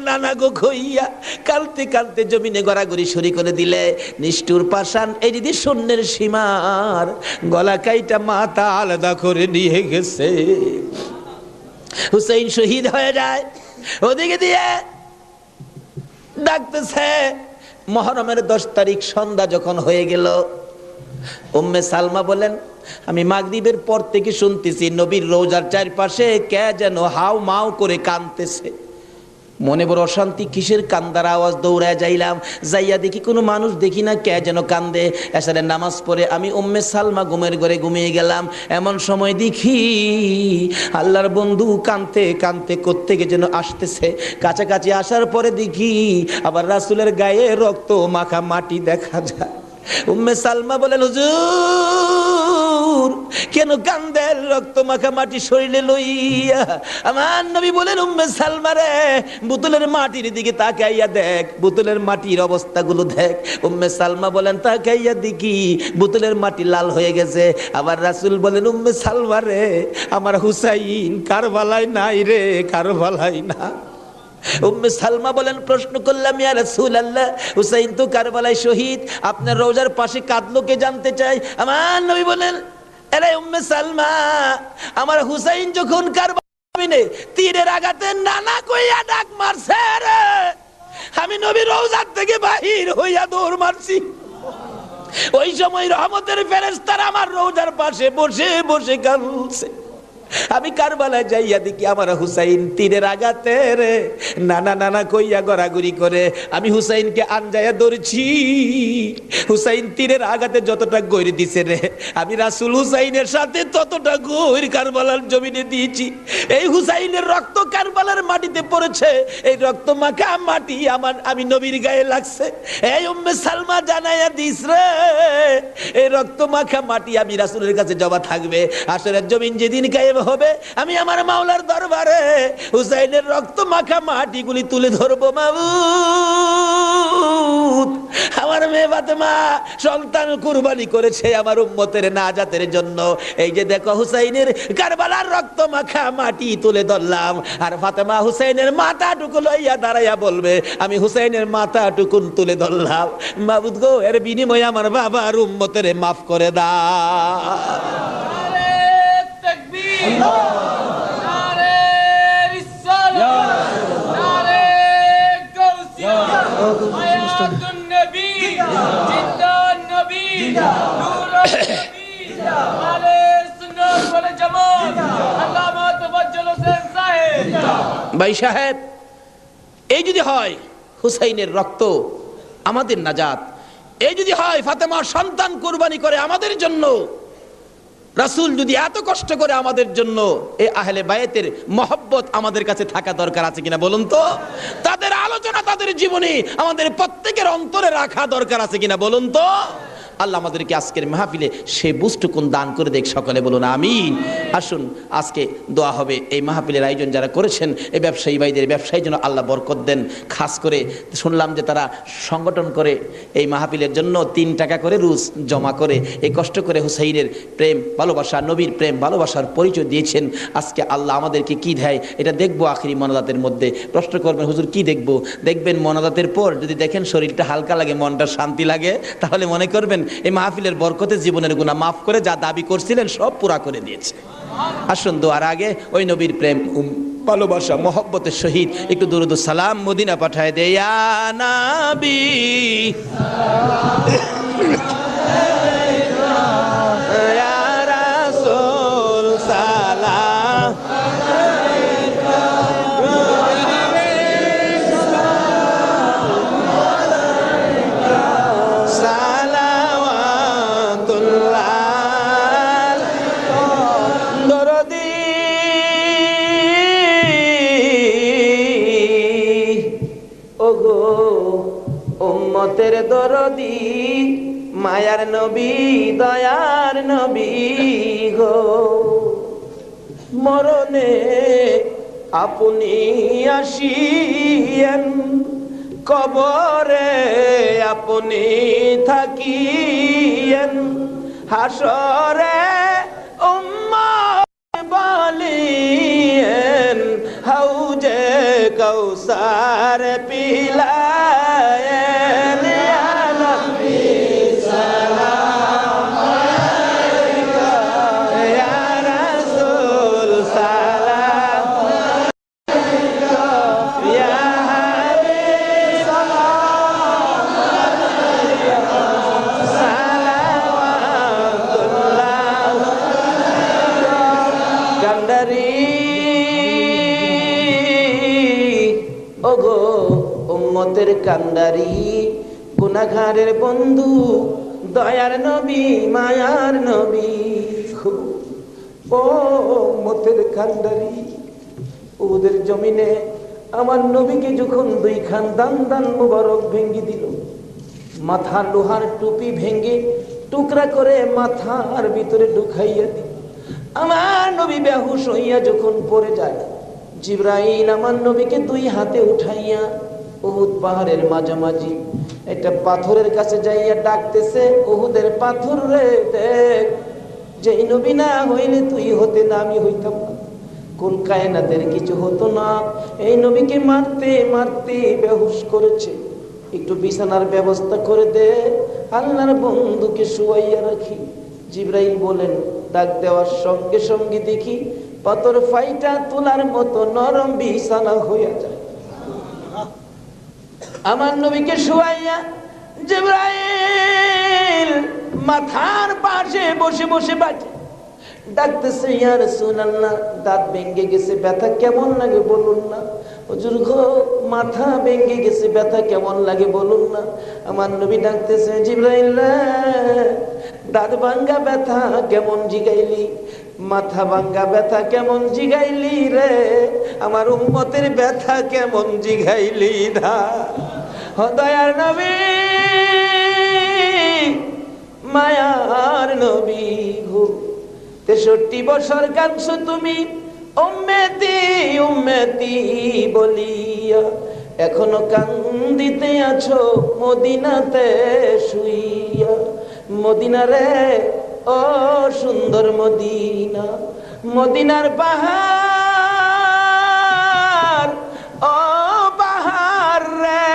নানা গো কইয়া কালতে কালতে জমিনে গড়াগড়ি শুরু করে দিলে, নিষ্ঠুর পাষাণ এই যদি সৈন্যের সীমার গলা কাইটা মাথা আলাদা করে নিয়ে গেছে। হুসাইন শহীদ হয়ে যায়, ওদিকে দিয়ে ডাকতেছে। মুহররমের 10 তারিখ সন্ধ্যা যখন হয়ে গেল, উম্মে সালমা বলেন আমি মাগরিবের পর থেকে শুনতেছি নবীর রওজার চারপাশে কে যেন হাউ মাউ করে কাঁদতেছে, মনে বড় অশান্তি, কিসের কান্দার আওয়াজ, দৌড়ায় যাইলাম, যাইয়া দেখি কোনো মানুষ দেখি না, কে যেন কান্দে। এশারের নামাজ পড়ে আমি উম্মে সালমা ঘুমের ঘরে ঘুমিয়ে গেলাম, এমন সময় দেখি আল্লাহর বন্ধু কাঁদতে কাঁদতে কোত্থেকে যেন আসতেছে, কাছাকাছি আসার পরে দেখি আবার রাসূলের গায়ে রক্ত মাখা মাটি দেখা যায়। উম্মে সালমা বলেন, হুজুর কেন কান্দেন রক্ত মাখা মাটি শরীরে লইয়া? আমার নবী বলেন, উম্মে সালমা রে বোতলের মাটির দিকে তাকাইয়া দেখ, বোতলের মাটির অবস্থাগুলো দেখ। উম্মে সালমা বলেন, তাকাইয়া দেখি বোতলের মাটি লাল হয়ে গেছে। আবার রাসূল বলেন, উম্মে সালমা রে আমার হুসাইন কারবালায় নাই রে, কারবালায় না। উম্মে সালমা বলেন, প্রশ্ন করলাম ইয়া রাসূলুল্লাহ হুসাইন তো কারবালায় শহীদ, আপনার রওজার পাশে কাঁদলো কে জানতে চাই। আমার নবী বলেন, আরে উম্মে সালমা আমার হুসাইন যখন কারবালায় তীরের আঘাতে নানা কইয়া ডাক মারছে রে, আমি নবী রওজার থেকে বাহির হইয়া দৌড় মারছি। ওই সময় রহমতের ফেরেশতারা আমার রওজার পাশে বসে বসে কাঁদছে। আমি কারবালায় যাইয়া দেখি আমার হুসাইন তীরের আঘাতে রে নানা নানা কইয়া গড়াগড়ি করে আমি হুসাইনকে আনজায়া ধরছি। হুসাইন তীরের আঘাতে যতটা গৈর দিছে রে, আমি রাসূল হুসাইনের সাথে ততটা গৈর কারবালার জমিনে দিয়েছি। এই হুসাইনের রক্ত কারবালার মাটিতে পড়েছে, এই রক্ত মাখা মাটি আমি নবীর গায়ে লাগছে। এই উম্মে সালমা জানাইয়া দিস রে, এই রক্ত মাখা মাটি আমি রাসূলের কাছে জমা থাকবে। আসরের জমিন যেদিন গায়ে হবে আমি আমার মাওলার দরবারে হুসাইনের রক্ত মাখা মাটিগুলি তুলে ধরবো। মাবুদ, আমার মেয়ে ফাতেমা সন্তান কুরবানি করেছে আমার উম্মতের নাজাতের জন্য। এই যে দেখো হুসাইনের কারবালার রক্ত মাখা মাটি তুলে ধরলাম, আর ফাতেমা হুসাইনের মাথাটুকু লইয়া দাঁড়াইয়া বলবে আমি হুসাইনের মাথাটুকুন তুলে ধরলাম। মাবুদ গো, এর বিনিময়ে আমার বাবার উম্মতের মাফ করে দাও। ভাই সাহেব, এই যদি হয় হুসাইনের রক্ত আমাদের নাজাত, এই যদি হয় ফাতেমার সন্তান কুরবানি করে আমাদের জন্য, রাসূল যদি এত কষ্ট করে আমাদের জন্য, এই আহলে বায়েতের মহব্বত আমাদের কাছে থাকা দরকার আছে কিনা বলুন তো? তাদের আলোচনা তাদের জীবনে আমাদের প্রত্যেকের অন্তরে রাখা দরকার আছে কিনা বলুন তো? আল্লাহ আমাদেরকে আজকের মাহফিলে সেই বুঝটুকুন দান করে দেখ, সকলে বলুন আমিন। আসুন আজকে দোয়া হবে। এই মাহফিলের আয়োজন যারা করেছেন, এই ব্যবসায়ী ভাইদের ব্যবসায়ী যেন আল্লাহ বরকত দেন। খাস করে শুনলাম যে তারা সংগঠন করে এই মাহফিলের জন্য 3 টাকা করে রুজ জমা করে এই কষ্ট করে হুসাইনের প্রেম ভালোবাসা, নবীর প্রেম ভালোবাসার পরিচয় দিয়েছেন। আজকে আল্লাহ আমাদেরকে কি দেয় এটা দেখবো আখিরি মোনাজাতের মধ্যে। প্রশ্ন করবেন হুজুর কি দেখবো? দেখবেন মোনাজাতের পর যদি দেখেন শরীরটা হালকা লাগে, মনটা শান্তি লাগে, তাহলে মনে করবেন এই মাহফিলের বরকতে জীবনের গুনাহ মাফ করে যা দাবি করছিলেন সব পুরা করে দিয়েছে। আসুন দোয়ার আগে ওই নবীর প্রেম ভালোবাসা মহব্বতের সহিত একটু দুরূদ ও সালাম মদিনা পাঠায় দে। ইয়া নবী ইয়া রাসূল সালাম উম্মতের দরদি মায়ার নবী দয়ার নবী গো, মরণে আপনি আসিয়েন, কবরে আপনি থাকিয়েন, হাসরে উম্মত বলিয়েন, হাউজে কাউসার পিলায়েন। ইয়া নবী সালাম আলাইকা, ইয়া রাসূল সালাম আলাইকা, ইয়া হাবিব সালাম আলাইকা, সালাওয়াতুল্লাহ কান্দারি। ওগো উম্মতের কান্দারি, গুনাহগারের বন্ধু, দয়ার নবী মায়ার নবী। ও উম্মতের কান্দারি, ওদের জমিনে আমার নবীকে যখন 2 খান দান মুবারক ভেঙ্গে দিল, মাথা লোহার টুপি ভেঙ্গে টুকরা করে মাথার ভিতরে ঢুকাইয়া দিল। আমার নবী বেহুশ হইয়া যখন পড়ে যায়, জিবরাইল আমার নবীকে 2 হাতে উঠাইয়া উহুদ পাহাড়ের মাঝামাঝি একটা পাথরের কাছে যাইয়া ডাকতেছে, উহুদের পাথর রে দেখ, যে নবী না হইলে তুই হতে না, আমি হইতাম না, কোন কায়নাতের কিছু হতো না। এই নবীকে মারতে মারতে বেহুশ করেছে, একটু বিছানার ব্যবস্থা করে দে, আল্লাহর বন্ধুকে শুয়াইয়া রাখি। জিবরাইল বলেন, ডাক দেওয়ার সঙ্গে সঙ্গে দেখি পাথর ফাইটা তোলার মতো নরম বিছানা হইয়া যায়। আমার নবীকে শুয়াইয়া জিবরাইল মাথার পাশে বসে বসে বাজে, ডাকতেছে ইয়া রাসূলুল্লাহ, দাঁত ভেঙে গেছে, ব্যথা কেমন লাগে বলুন না। হুজুর গো, মাথা ভেঙে গেছে, ব্যথা কেমন লাগে বলুন না। আমার নবী ডাকতেছে, জিবরাইল রে, দাঁত ভাঙ্গা ব্যথা কেমন জিগাইলি, মাথা ভাঙ্গা ব্যথা কেমন জিগাইলি রে, আমার উম্মতের ব্যথা কেমন জিগাইলি না। দয়ার নবী, মায়ার নবী গো, 63 বছর কাঁদছো তুমি উম্মতি উম্মতি বলিয়া, এখনো কান্দিতে আছো মদিনাতে শুইয়া। মদিনা রে, ও সুন্দর মদিনা, মদিনার পাহাড়, ও পাহাড় রে,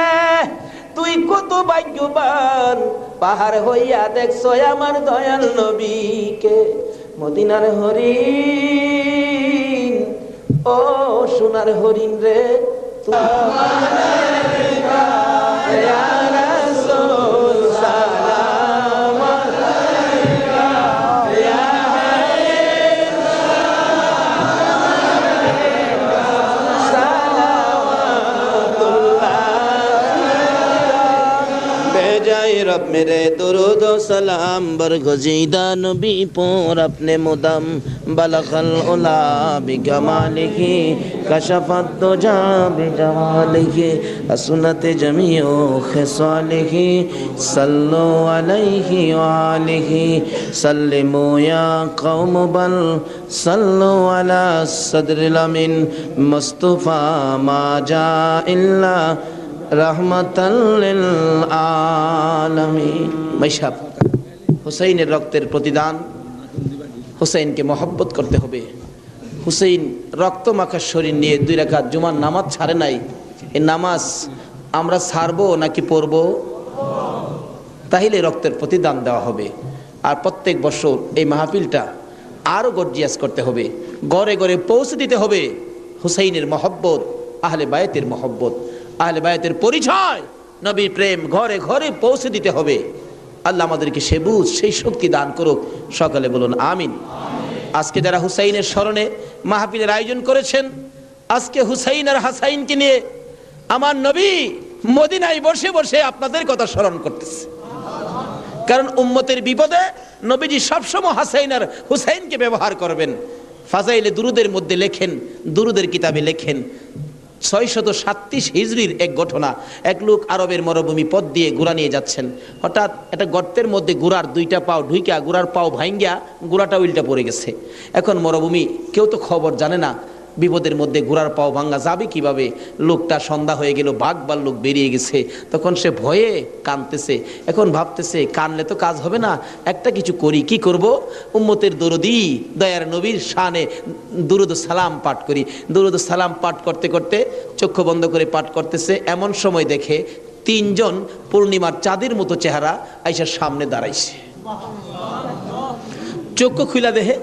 তুই কত ভাগ্যবান, পাহাড় হইয়া দেখছো আমার দয়াল নবীকে। মদিনার হরিণ, ও সোনার হরিণ রে, रब मेरे दुरूद व सलाम बरगुज़ीदा नबी पर अपने मुदम बलगल उला बिकमालिही कशफत दुजा बिजमालिही हसनत जमीउ खिसालिही सल्लु अलैहि व आलिही सल्लिमू या कौम बल सल्लु अला सदरिल अमीन मुस्तफा मा जा इल्ला रहमतल लिल आलमीन। মাইশাব, হুসাইনের রক্তের প্রতিদান, হুসাইনকে মহব্বত করতে হবে। হুসাইন রক্ত মাখা শরীর নিয়ে 2 রাকাত জুমার নামাজ ছাড়ে নাই। এই নামাজ আমরা ছাড়বো নাকি পড়বো? তাহলে রক্তের প্রতিদান দেওয়া হবে। আর প্রত্যেক বছর এই মাহফিলটা আরো গর্জিয়াস করতে হবে, ঘরে ঘরে পৌঁছে দিতে হবে হুসাইনের মহব্বত, আহলে বায়তের মহব্বত, আহলে বায়তের পরিচয়, নবীর প্রেম ঘরে ঘরে পৌঁছে দিতে হবে। আল্লাহ আমাদেরকে সে বুঝ, সেই শক্তি দান করুক। সকালে বলুন আমিন। আজকে যারা হুসাইনের স্মরণে মাহফিলের আয়োজন করেছেন, আজকে হুসাইন আর হাসাইনকে নিয়ে আমার নবী মদিনায় বসে বসে আপনাদের কথা স্মরণ করতেছে। কারণ উম্মতের বিপদে নবীজি সবসময় হাসাইন আর হুসাইনকে ব্যবহার করবেন। ফাজাইলে দুরুদের মধ্যে লেখেন, দুরুদের কিতাবে লেখেন, 637 হিজরির এক ঘটনা। এক লোক আরবের মরুভূমি পথ দিয়ে ঘোড়া নিয়ে যাচ্ছেন, হঠাৎ একটা গর্তের মধ্যে ঘোড়ার 2টা পাও ঢুইকা, ঘোড়ার পাও ভাঙ্গিয়া ঘোড়াটা উল্টা পড়ে গেছে। এখন মরুভূমি, কেউ তো খবর জানে না, বিপদের মধ্যে ঘোড়ার পাও ভাঙ্গা যাবে কিভাবে। লোকটা সন্ধ্যা হয়ে গেল, বাঘ ভাল্লুক বেরিয়ে গেছে, তখন সে ভয়ে কাঁদতেছে। এখন ভাবতেছে কানলে তো কাজ হবে না, একটা কিছু করি। কি করব? উম্মতের দরদি দয়ার নবীর শানে দুরুদ সালাম পাঠ করি। দুরুদ সালাম পাঠ করতে করতে চক্ষু বন্ধ করে পাঠ করতেছে, এমন সময় দেখে 3 জন পূর্ণিমার চাঁদের মতো চেহারা আইসা সামনে দাঁড়াইছে। চক্ষু খুলা দেখে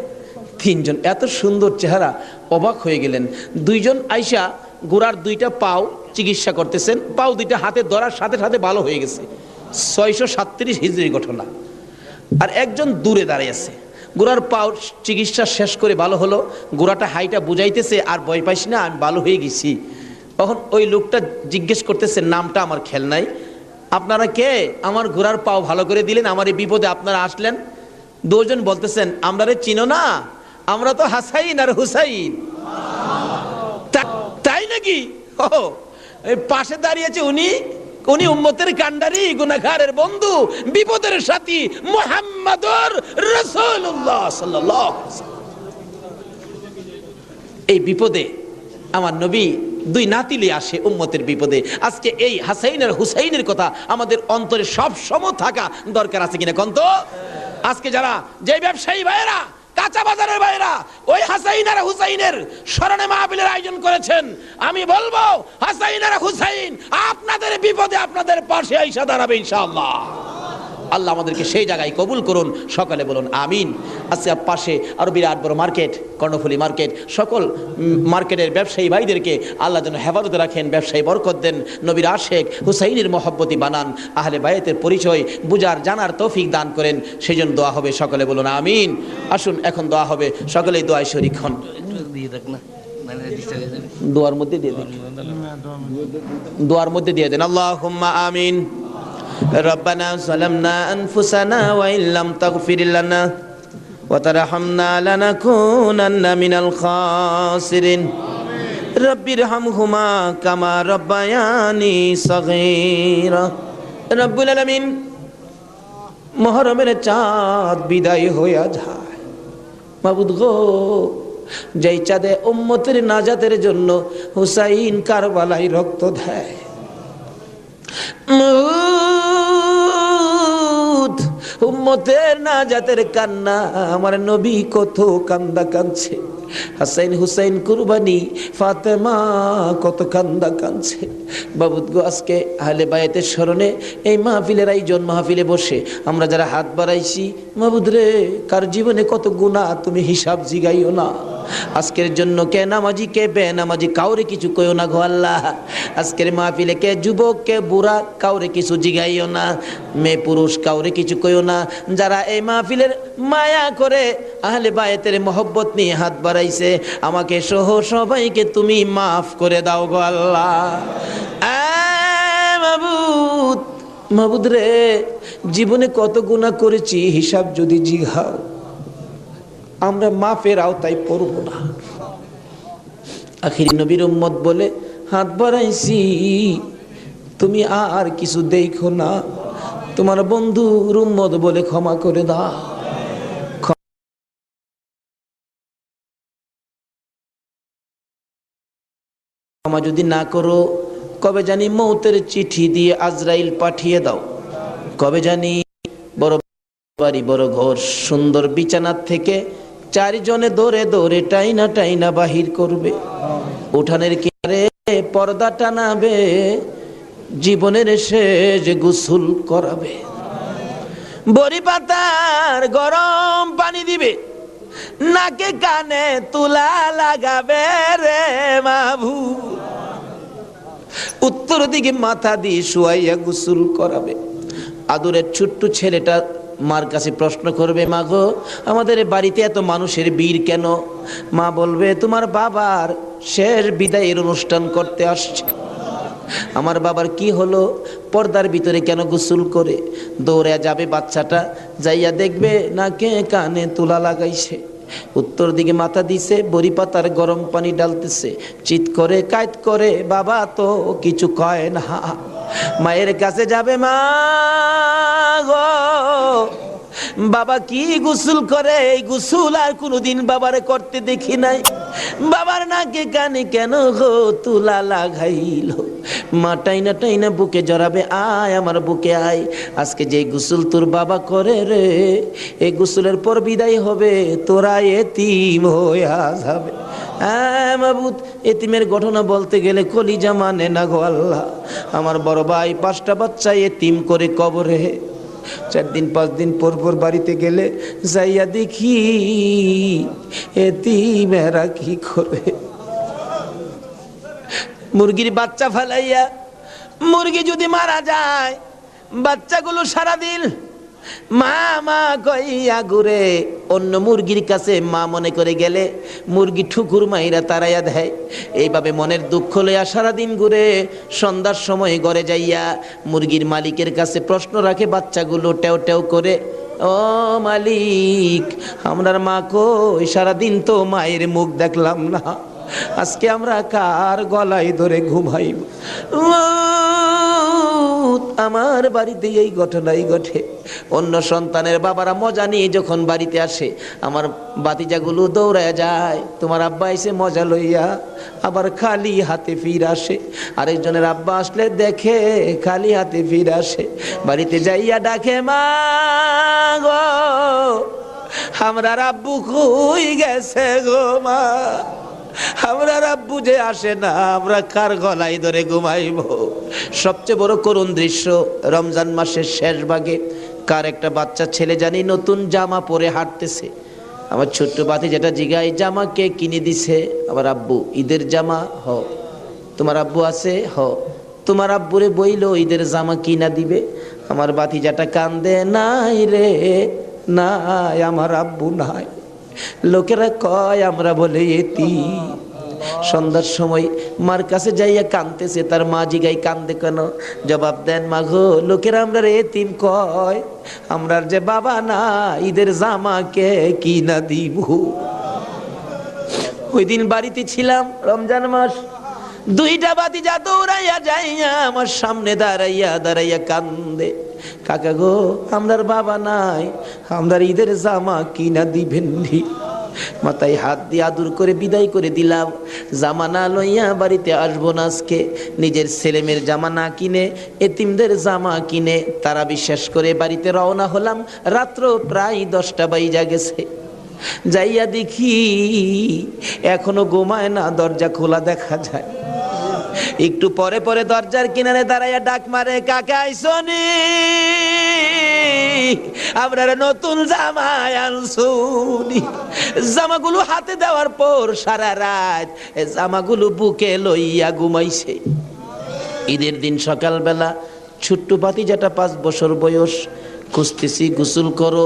3 জন এত সুন্দর চেহারা, অবাক হয়ে গেলেন। 2 জন আইসা ঘোড়ার 2টা পাও চিকিৎসা করতেছেন, পাও 2টা হাতে ধরার সাথে সাথে ভালো হয়ে গেছে। 637 হিজরির ঘটনা। আর একজন দূরে দাঁড়িয়ে আছে, ঘোড়ার পাও চিকিৎসা শেষ করে ভালো হলো, ঘোড়াটা হাইটা বুঝাইতেছে, আর ভয় পাইস না, আমি ভালো হয়ে গেছি। তখন ওই লোকটা জিজ্ঞেস করতেছে, নামটা আমার খেয়াল নাই, আপনারা কে? আমার ঘোড়ার পাও ভালো করে দিলেন, আমার এই বিপদে আপনারা আসলেন। 2 জন বলতেছেন, আমরা রে চিনো না, আমরা তো হাসাইন আর হুসাইন। তাই নাকি? ও পাশে দাঁড়িয়েছে উনি, উনি উম্মতের কান্ডারি, গুনাহগারের বন্ধু, বিপদের সাথী মুহাম্মদুর রাসূলুল্লাহ সাল্লাল্লাহু আলাইহি ওয়াসাল্লাম। এই বিপদে আমার নবী 2 নাতিলে আসে উম্মতের বিপদে। আজকে এই হাসাইন আর হুসাইনের কথা আমাদের অন্তরে সব সময় থাকা দরকার আছে কিনা কোন তো? আজকে যারা যে ব্যবসায়ী ভাইয়েরা, কাঁচা বাজারের ভাইয়েরা ওই হাসাইন আর হুসাইনের স্মরণে মাহফিলের আয়োজন করেছেন, আমি বলবো হাসাইন আর হুসাইন আপনাদের বিপদে আপনাদের পাশে আইসা দাঁড়াবে ইনশাআল্লাহ। আল্লাহ আমাদেরকে সেই জায়গায় কবুল করুন, সকালে বলুন আমিন। আজকে পাশে আরো বিরাট বড় মার্কেট, কর্ণফুলী মার্কেট, সকল মার্কেটের ব্যবসায়ী ভাইদেরকে আল্লাহ যেন হেফাজতে রাখেন, ব্যবসায়ী বরকত দেন, নবীর আশেক হুসাইনের মহব্বতি বানান, আহলে বায়াতের পরিচয় বুঝার জানার তৌফিক দান করেন, সেই জন্য দোয়া হবে, সকলে বলুন আমিন। আসুন এখন দোয়া হবে, সকলেই দোয়ায় শরীক হন। দোয়ার মধ্যে দিয়ে দেন, দোয়ার মধ্যে দিয়ে দেন। আল্লাহুম্মা আমিন। রব্বানা যালামনা আনফুসানা ওয়া ইল্লাম তাগফির লানা ওয়া তারহামনা লানাকুনান্না মিনাল খাসিরিন। রব্বিরহামহুমা কামা রব্বায়ানি সগীরা। রব্বুল আলামিন, মুহররমের চাঁদ বিদায় হইয়া যায়, মাবুদ গো, যেই চাঁদে উম্মতের নাজাতের জন্য হুসাইন কারবালায় রক্ত দেয়, উম্মতের নাজাতের কান্না আমার নবী কত কান্দা কাঁদছে, হাসাইন হুসাইন কুরবানি ফাতেমা কত কান্দা কাঁদছে। বাবুদ গো, আজকে আহলে বায়াতের স্মরণে এই মাহফিলের আয়োজন, মাহফিলে বসে আমরা যারা হাত বাড়াইছি, মাবুদ রে, কার জীবনে কত গুনাহ তুমি হিসাব জিগাইও না। আজকের জন্য কে নামাজি কে বেনামাজি কাউরে কিছু কইও না গো আল্লাহ। আজকের মাহফিলে কে যুবক কে বুড়া কাউরে কিছু জিগাইও না, মেয়ে পুরুষ কাউরে কিছু কইও না। যারা এই মাহফিলের মায়া করে আহলে বায়াতের মহব্বত নিয়ে হাত বাড়াইছে, আমাকে সহ সবাইকে তুমি মাফ করে দাও গো আল্লাহ। মাবুদ, মাবুদ রে, জীবনে কত গুনাহ করেছি হিসাব যদি জিগাও, আমরা মাফের আওতায় পড়ব না। আখির নবীর উম্মত বলে হাত বাড়াইছি, তুমি আর কিছু দেখো না, তোমার বন্ধুর উম্মত বলে ক্ষমা করে দাও। ক্ষমা যদি না করো, কবে জানি মৌতের চিঠি দিয়ে আজরাইল পাঠিয়ে দাও, কবে জানি বড় বাড়ি বড় ঘর সুন্দর বিছানার থেকে চারজনে দৌড়ে দৌড়ে টাইনা টাইনা বাহির করবে, উঠানের কিনারে পর্দা টানাবে, জীবনের শেষ গোসল করাবে, বড়ি পাতার গরম পানি দিবে, নাকে কানে তুলা লাগাবে রে মাভু, উত্তর দিকে মাথা দিয়ে শুয়াইয়া গোসল করাবে। আদরের ছোট্ট ছেলেটা মার কাছে প্রশ্ন করবে, মা গো, আমাদের বাড়িতে এত মানুষের ভিড় কেন? মা বলবে, তোমার বাবার শেষ বিদায়ের অনুষ্ঠান করতে আসছে। আমার বাবার কি হলো? পর্দার ভিতরে কেন গোসল করে? দৌড়ে যাবে বাচ্চাটা, যাইয়া দেখবে নাকে কানে তুলা লাগাইছে, উত্তর দিকে মাথা দিছে, বড়ি পাতার গরম পানি ডালতেছে, চিৎ করে কাইত করে, বাবা তো কিছু কয় না। মায়ের কাছে যাবে, মা গো, বাবা কি গোসল করে? এই গোসল আর কোনোদিন বাবারে করতে দেখি নাই। বাবার নাকে কানে কেন গো তুলা লাগাইল? মা টাইনা টাইনা বুকে জড়াবে, আয় আমার বুকে আয়, আজকে যে গোসল তোর বাবা করে রে, এই গোসলের পর বিদায় হবে, তোরা এতিম হইয়া যাবে। হ্যাঁ মাবুদ, এতিমের ঘটনা বলতে গেলে কলিজা মানে না গো আল্লাহ। আমার বড় ভাই 5টা বাচ্চা এতিম করে কবরে, 4 দিন 5 দিন পর পর বাড়িতে গেলে যাইয়া দেখি এতিমেরা কি করে। মুরগির বাচ্চা ফেলাইয়া, মুরগি যদি মারা যায়, বাচ্চাগুলো সারাদিন মা মা কইয়া ঘুরে, অন্য মুরগির কাছে মা মনে করে গেলে মুরগি ঠুকুর মাইরা তাড়াইয়া দেয়। এইভাবে মনের দুঃখ লইয়া সারাদিন ঘুরে, সন্ধ্যার সময় ঘরে যাইয়া মুরগির মালিকের কাছে প্রশ্ন রাখে বাচ্চাগুলো টেও টেও করে, ও মালিক, আমরার মা কই? সারাদিন তো মায়ের মুখ দেখলাম না, আজকে আমরা কার গলায় ধরে ঘুমাইব? আমার বাড়িতে এই ঘটনাই ঘটে। অন্য সন্তানের বাবারা মজা নিয়ে যখন বাড়িতে আসে, আমার বাতিজাগুলো দৌড়ায় যায়, তোমার আব্বা এসে মজা লইয়া, আবার খালি হাতে ফির আসে। আরেকজনের আব্বা আসলে দেখে খালি হাতে ফির আসে, বাড়িতে যাইয়া ডাকে, মা গো, আমরা আব্বু কই গেছে গো মা, আমরা আব্বু যে আসে না, আমরা কার গলায় ধরে ঘুমাইব? সবচেয়ে বড় করুণ দৃশ্য রমজান মাসের শেষ ভাগে কার একটা বাচ্চা ছেলে জানি নতুন জামা পরে হাঁটতেছে, আমার ছোট্ট বাতি যেটা জিগাই জামা কে কিনে দিছে? আমার আব্বু। ঈদের জামা? হ। তোমার আব্বু আছে? হ। তোমার আব্বুরে বইলো ঈদের জামা কিনা দিবে? আমার বাতি যেটা কান্দে, নাই রে নাই, আমার আব্বু নাই। লোকেরা কয় আমরা বলে এতিম। সন্ধ্যার সময় মার কাছে যাইয়া কাঁদতেছে, তার মা জিগাই কান্দে কেন? জবাব দেন, মা গো লোকেরা আমরা এতিম কয়, আমরার যে বাবা না, ঈদের জামা কে কিনা দিব? ওই দিন বাড়িতে ছিলাম, রমজান মাস, দুইটা বাতিজা দৌড়াইয়া যাইয়া আমার সামনে দাঁড়াইয়া দাঁড়াইয়া কান্দে, কাকা গো আমরার বাবা নাই, আমরার ঈদের জামা কিনা দিবেন নি? মাথায় হাত দিয়ে আদর করে বিদায় করে দিলাম। জামা না লইয়া বাড়িতে আসবো না আজকে। নিজের ছেলেমেয়ের জামা না কিনে এতিমদের জামা কিনে তারা বিশ্বাস করে বাড়িতে রওনা হলাম। রাত্র প্রায় 10টা বাইজা গেছে। যাইয়া দেখি এখনো ঘুমায় না, দরজা খোলা দেখা যায়। একটু পরে পরে দরজার কিনারে দাঁড়াইয়া ডাক মারে, কাকা আইসনি? আপনারা নতুন জামা আনছুনি। জামাগুলো হাতে দেওয়ার পর সারা রাত জামাগুলো বুকে লইয়া ঘুমাইছে। ঈদের দিন সকালবেলা ছোট্ট ভাতিজাটা 5 বছর বয়স, খুঁজতেছি, গোসল করো,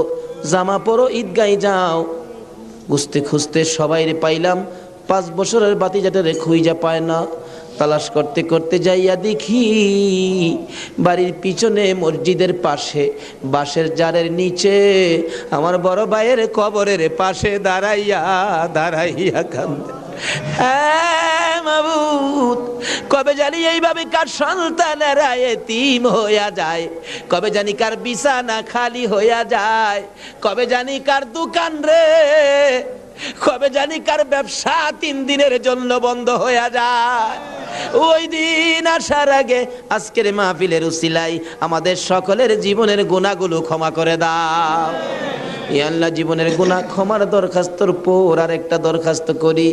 জামা পরো, ঈদগায় যাও। খুঁজতে খুঁজতে সবাইরে পাইলাম, 5 বছরের ভাতিজাটারে খুঁজা পায় না। তালাশ করতে করতে যাইয়া দেখি বাড়ির পিছনে মসজিদের পাশে বাঁশের জারের নিচে আমার বড় ভাইয়ের কবরের পাশে দাঁড়াইয়া দাঁড়াইয়া কান্দে। হ্যাঁ মাবুদ, কবে জানি এইভাবে কার সন্তানেরা এতিম হইয়া যায়, কবে জানি কার বিছানা খালি হইয়া যায়, কবে জানি কার দোকান রে, কবে জানি কার ব্যবসা 3 দিনের জন্য বন্ধ হইয়া যায়। ওই দিন আসার আগে আজকের মাহফিলের উসিলাই আমাদের সকলের জীবনের গুনাহগুলো ক্ষমা করে দাও। ইয়া আল্লাহ, জীবনের গুনাহ ক্ষমার দরখাস্তর পর আর একটা দরখাস্ত করি।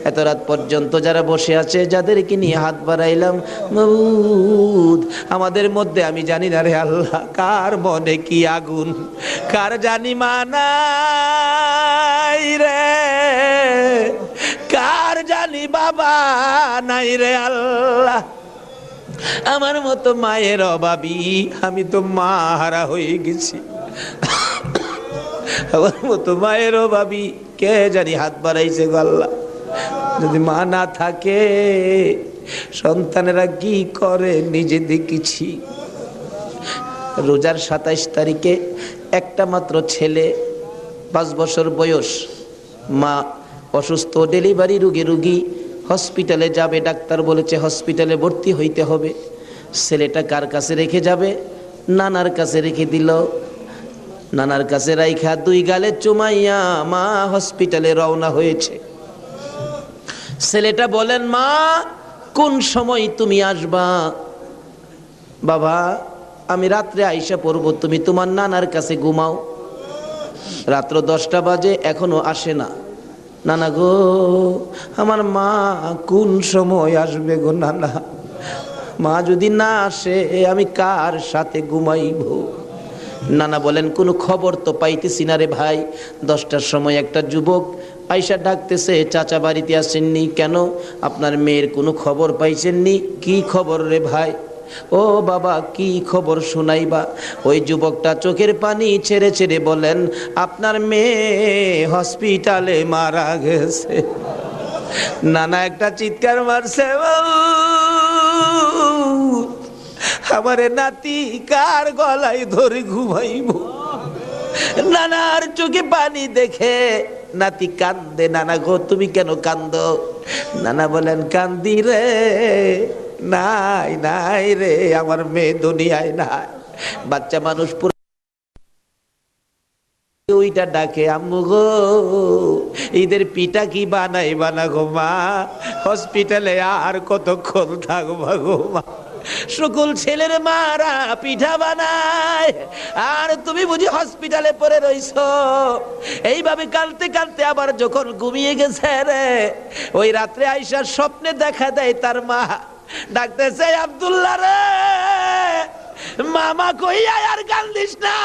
এত রাত পর্যন্ত যারা বসে আছে, যাদেরকে নিয়ে হাত বাড়াইলাম, মাবুদ আমাদের মধ্যে আমি জানি না রে আল্লাহ, কার মনে কি আগুন, কার জানি মানাই রে, কার জানি বাবা নাই রে আল্লাহ। আমার মতো মায়ের অভাবী, আমি তো মা হারা হয়ে গেছি। আমার মতো মায়ের অভাবী কে জানি হাত বাড়াইছে গো আল্লাহ। যদি মা না থাকে সন্তানেরা কি করে নিজে দেখেছি। রোজার 27 তারিখে একটা মাত্র ছেলে, 5 বছর বয়স, মা অসুস্থ, ডেলিভারি রুগী, হসপিটালে যাবে, ডাক্তার বলেছে হসপিটালে ভর্তি হইতে হবে। ছেলেটা কার কাছে রেখে যাবে? নানার কাছে রেখে দিল। নানার কাছে রাইখা 2 গালে চুমাইয়া মা হসপিটালে রওনা হয়েছে। ছেলেটা বলেন, মা কোন সময় তুমি আসবা? বাবা আমি রাত্রে আইসা পড়বো, তুমি তোমার নানার কাছে ঘুমাও। রাত্র 10টা বাজে, এখনো আসে না। নানা গো, আমার মা কোন সময় আসবে গো নানা? মা যদি না আসে আমি কার সাথে ঘুমাইব? নানা বলেন, কোনো খবর তো পাইতেছি না রে ভাই। 10টার সময় একটা যুবক আইসা ডাকতেছে, চাচা বাড়িতে আসেননি কেন? আপনার মেয়ের কোনো খবর পাইছেননি? কি খবর রে ভাই? ও বাবা কি খবর শোনাইবা? ওই যুবকটা চোখের পানি ছেড়ে ছেড়ে বলেন, আপনার মেয়ে হসপিটালে মারা গেছে। নানা একটা চিৎকার মারছে, আমারে নাতি কার গলায় ধরে ঘুমাইব? নানার চোখে পানি দেখে নাতি কান্দে। নানা গো তুমি কেন কান্দো? নানা বলেন, কান্দি রে, নাই নাই রে, আমার মেয়ে দুনিয়ায় নাই। বাচ্চা মানুষ ওইটা ডাকে, আম্মু গো ঈদের পিঠা কি বানাই বানা গো মা, হসপিটালে আর কতক্ষণ থাকবা গো মা। সকল ছেলের মারা পিঠা বানায়, আর তুমি বুঝি হসপিটালে পড়ে রইছো। এইভাবে কাঁদতে কাঁদতে আবার যখন ঘুমিয়ে গেছে রে, ওই রাত্রে আইসা স্বপ্নে দেখা দেয় তার মা ডাকতেছে, আব্দুল্লাহ রে মামা কইয়া আর কান্দিস না,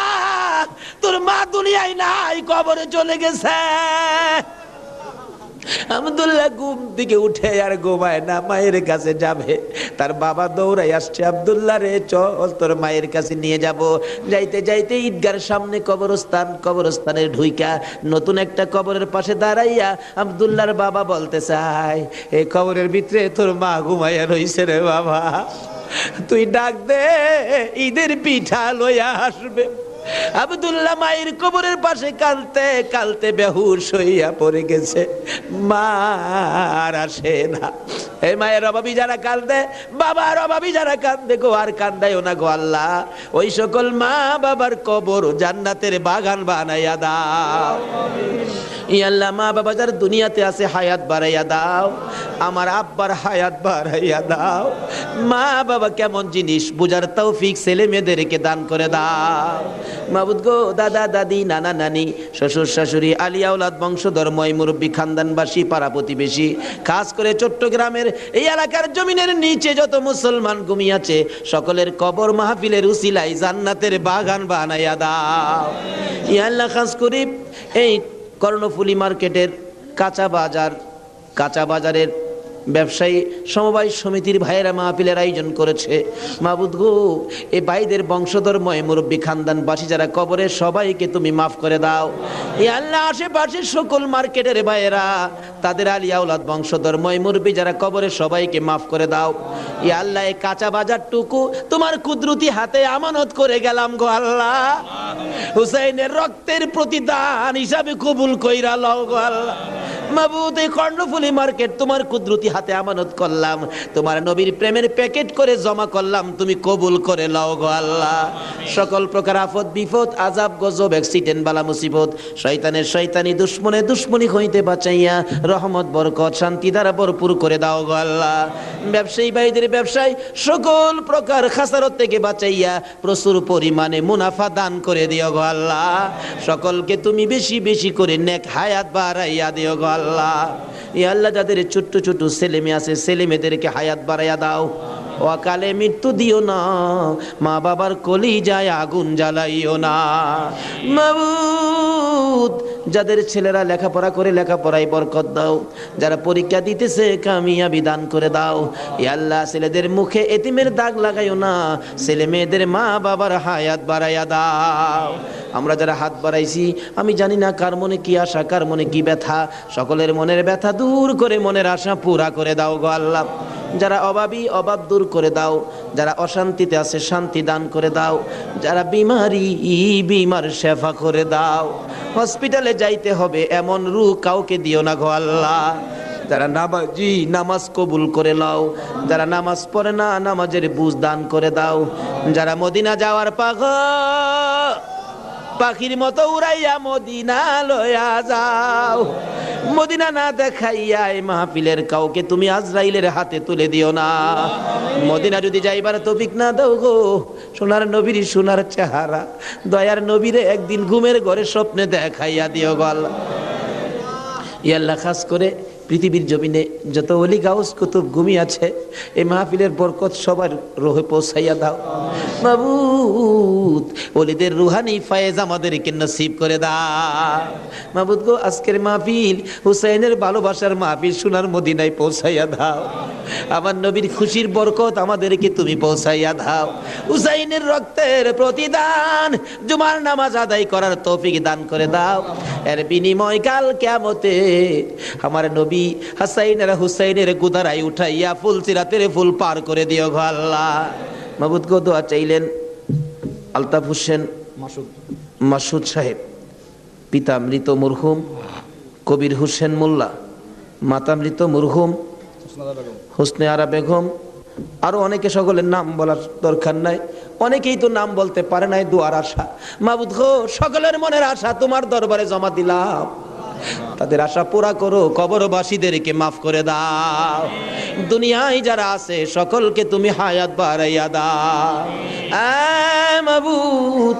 তোর মা দুনিয়ায় নাই, কবরে চলে গেছে। আব্দুল্লাহ ঘুম থেকে উঠে আর ঘুমায় না, মায়ের কাছে যাবে। তার বাবা দৌড়াই আসছে, আব্দুল্লাহ রে চল তোর মায়ের কাছে নিয়ে যাব। যাইতে যাইতে ঈদগার সামনে কবরস্থান, কবরস্থানের ঢুইকা নতুন একটা কবরের পাশে দাঁড়াইয়া আব্দুল্লাহর বাবা বলতে চায়, এই কবরের ভিতরে তোর মা ঘুমাইয়া রইছে রে বাবা, তুই ডাক দে, ঈদের পিঠা লইয়া আসবে। আব্দুল্লাহ মায়ের কবরের পাশে কালতে কালতে বেহুশ হইয়া পড়ে গেছে, মা আর আসে না। এই মায়ের অভাবী যারা কান্দে, বাবার অভাবী যারা কান্দে গো, আর কান্দাইও না গো আল্লাহ, ওই সকল মা বাবার কবর জান্নাতের বাগান বানাইয়া দাও। ই আল্লাহ, মা বাবা যারা দুনিয়াতে আছে হায়াত বাড়াইয়া দাও, আমার আব্বার হায়াত বাড়াইয়া দাও। মা বাবা কেমন জিনিস বুঝার তৌফিক ছেলে মেয়েদেরকে দান করে দাও। মাবুদ গো, দাদা দাদি, নানা নানি, শ্বশুর শাশুড়ি, আলিয়া ওলাদ, বংশধর, ময় মুরব্বী, খানদানবাসী, পাড়া প্রতিবেশী, খাস করে চট্টগ্রামের এই এলাকার জমিনের নিচে যত মুসলমান ঘুমিয়েছে সকলের কবর মাহফিলের উসিলাই জান্নাতের বাগান বানাইয়া দাও। ইয়া আল্লাহ, খাস করি এই কর্ণফুলী মার্কেটের কাঁচা বাজারের ব্যবসায়ী সমবায় সমিতির ভাইয়েরা মাহফিলের আয়োজন করেছে। মাবুদ গো, এই ভাইদের বংশধর্ময় মুরব্বী খানদানবাসী যারা কবরে, সবাইকে তুমি মাফ করে দাও। ইয়া আল্লাহ, আশেপাশের সকল মার্কেটের ভাইয়েরা, তাদের আলিয়া আওলাদ বংশধর্ময় মুরব্বী যারা কবরে, সবাইকে মাফ করে দাও। ইয়া আল্লাহ, এই কাঁচা বাজারটুকু তোমার কুদরতি হাতে আমানত করে গেলাম গো আল্লাহ, হুসাইনের রক্তের প্রতিদান হিসাবে কবুল কইরা লও গো আল্লাহ। মাবুদ, এই কর্ণফুলী মার্কেট তোমার কুদরতি হাতে আমানত করলাম, তোমার নবীর প্রেমের প্যাকেট করে জমা করলাম, তুমি কবুল করে লও গো আল্লাহ। সকল প্রকার আফত বিপদ, আযাব গজব, অ্যাক্সিডেন্ট, বালা মুসিবত, শয়তানের শয়তানি, দুশ্মনের দুশ্মনী হইতে বাঁচাইয়া রহমত বরকত শান্তি দ্বারা ভরপুর করে দাও গো আল্লাহ। ব্যবসায়ী ভাইদের ব্যবসায় সকল প্রকার খাসারত থেকে বাঁচাইয়া প্রচুর পরিমাণে মুনাফা দান করে দিও গো আল্লাহ। সকলকে তুমি বেশি বেশি করে নেক হায়াত বাড়াইয়া দিও গো আল্লাহ। ইয়া আল্লাহ, যাদের ছোট্ট ছোট ছেলে মেয়ে আছে, ছেলে মেয়েদেরকে হায়াত বাড়াইয়া দাও, অকালে মৃত্যু দিও না, মা বাবার কলিজায় আগুন জ্বালাইও না। মাবুদ, যাদের ছেলেরা লেখাপড়া করে লেখাপড়ায় বরকত দাও, যারা পরীক্ষা দিতেছে কামিয়াবি দান করে দাও। ইয়া আল্লাহ, ছেলেদের মুখে এতিমের দাগ লাগাইও না, ছেলে মেয়েদের মা বাবার হায়াত বাড়াইয়া দাও। আমরা যারা হাত বাড়াইছি, আমি জানি না কার মনে কি আশা, কার মনে কি ব্যথা, সকলের মনের ব্যথা দূর করে মনের আশা পুরা করে দাও গো আল্লাহ। যারা অভাবী, অভাব দূর করে দাও, যারা অশান্তিতে আছে শান্তি দান করে দাও, যারা বিমার শেফা করে দাও। হসপিটালে যাইতে হবে এমন রূহ কাউকে দিও না গো আল্লাহ। যারা নামাজি, নামাজ কবুল করে নাও, যারা নামাজ পড়ে না, নামাজের বুঝ দান করে দাও। যারা মদিনা যাওয়ার পাখির মতো উড়াইয়া মদিনা লয়া যাও, মদিনা না দেখাইয়া এই মাহফিলের কাউকে তুমি আজরাইলের হাতে তুলে দিও না। মদিনা যদি যাইবার তৌফিক না দাও গো, সোনার নবীর সোনার চেহারা, দয়ার নবীরে একদিন ঘুমের ঘরে স্বপ্নে দেখাইয়া দিও গো আল্লাহ। ইয়া আল্লাহ, খাস করে পৃথিবীর জমিনে যত ওলি গাউস কুতুব ঘুমিয়ে আছে, এই মাহফিলের বরকত সবার রোহে পৌঁছাইয়া দাও। মাবুদ, ওলিদের রুহানি ফায়েজ আমাদেরকে নসিব করে দাও। মাবুদ গো, আজকের মাহফিল হুসাইনের ভালোবাসার মাহফিল, সোনার মদিনায় পৌঁছাইয়া দাও। আমার নবীর খুশির বরকত আমাদেরকে তুমি পৌঁছাইয়া দাও। হুসাইনের রক্তের প্রতিদান জুমার নামাজ আদায় করার তৌফিক দান করে দাও। এর বিনিময় কাল কিয়ামতে আমার নবী হাসাইন আর হুসাইনের গুদারাই উঠাইয়া ফুল সিরাতের ফুল পার করে দিও গো আল্লাহ। মাবুদ গো, দোয়া চাইলেন আলতাফ হোসেন মাসুদ সাহেব, পিতা মৃত মরহুম কবির হোসেন মোল্লা, মাতা মৃত মরহুম হোসনে আরা বেগম, আরো অনেকে, সকলের নাম বলার দরকার নাই, অনেকেই তো নাম বলতে পারে নাই। দোয়ার আশা মাবুদ গো, সকলের মনের আশা তোমার দরবারে জমা দিলাম, তাদের আশা পুরা করো, কবরবাসীদেরকে মাফ করে দাও। দুনিয়ায় যারা আছে সকলকে তুমি হায়াত বাড়াইয়া দাও। মাবুদ,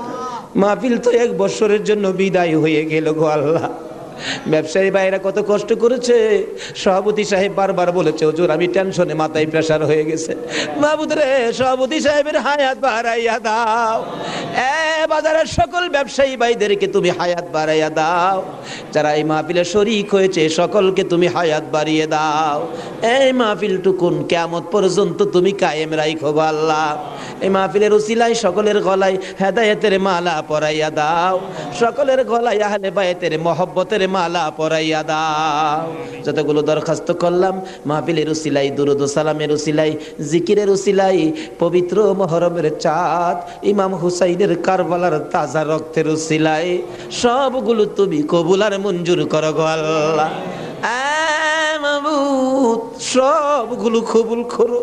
মাহফিল তো 1 বছরের জন্য বিদায় হয়ে গেল গো আল্লাহ, ব্যবসায়ী ভাইরা কত কষ্ট করেছে। সভাপতি সাহেব বারবার বলেছে, হুজুর আমি টেনশনে মাথায় প্রেসার হয়ে গেছে। মাহবুদ রে, সভাপতি সাহেবের হায়াত বাড়াইয়া দাও। বাজারের সকল ব্যবসায়ী ভাইদেরকে তুমি হায়াত বাড়াইয়া দাও। যারা এই মাহফিলে শরীক হয়েছে সকলকে তুমি হায়াত বাড়িয়ে দাও। এই মাহফিলটুকুন কিয়ামত পর্যন্ত তুমি কায়েম রাখো গো আল্লাহ। এই মাহফিলের উসিলায় সকলের গলায় হেদায়েতের মালা পরাইয়া দাও, সকলের গলায় আহলে বায়তের মহব্বতের মালা পরাইয়া দাও। যতগুলো দরখাস্ত করলাম মাহফিলের উসিলাই, দুরুদ ও সালামের উসিলাই, জিকিরের উসিলাই, পবিত্র মুহররমের চাঁদ ইমাম হুসাইনের কারবালার তাজা রক্তের উসিলাই সবগুলো তুমি কবুল আর মঞ্জুর করো গো আল্লাহ। মাবুদ সবগুলো কবুল করো।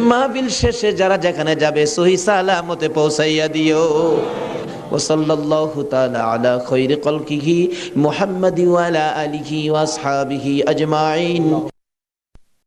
মাহফিল শেষে যারা যেখানে যাবে সহি সালামতে পৌঁছাইয়া দিও। ওয়াসাল্লাল্লাহু তাআলা আলা খায়রি খালকিহি মুহাম্মাদি ওয়া আলা আলিহি ওয়া আসহাবিহি আজমাইন।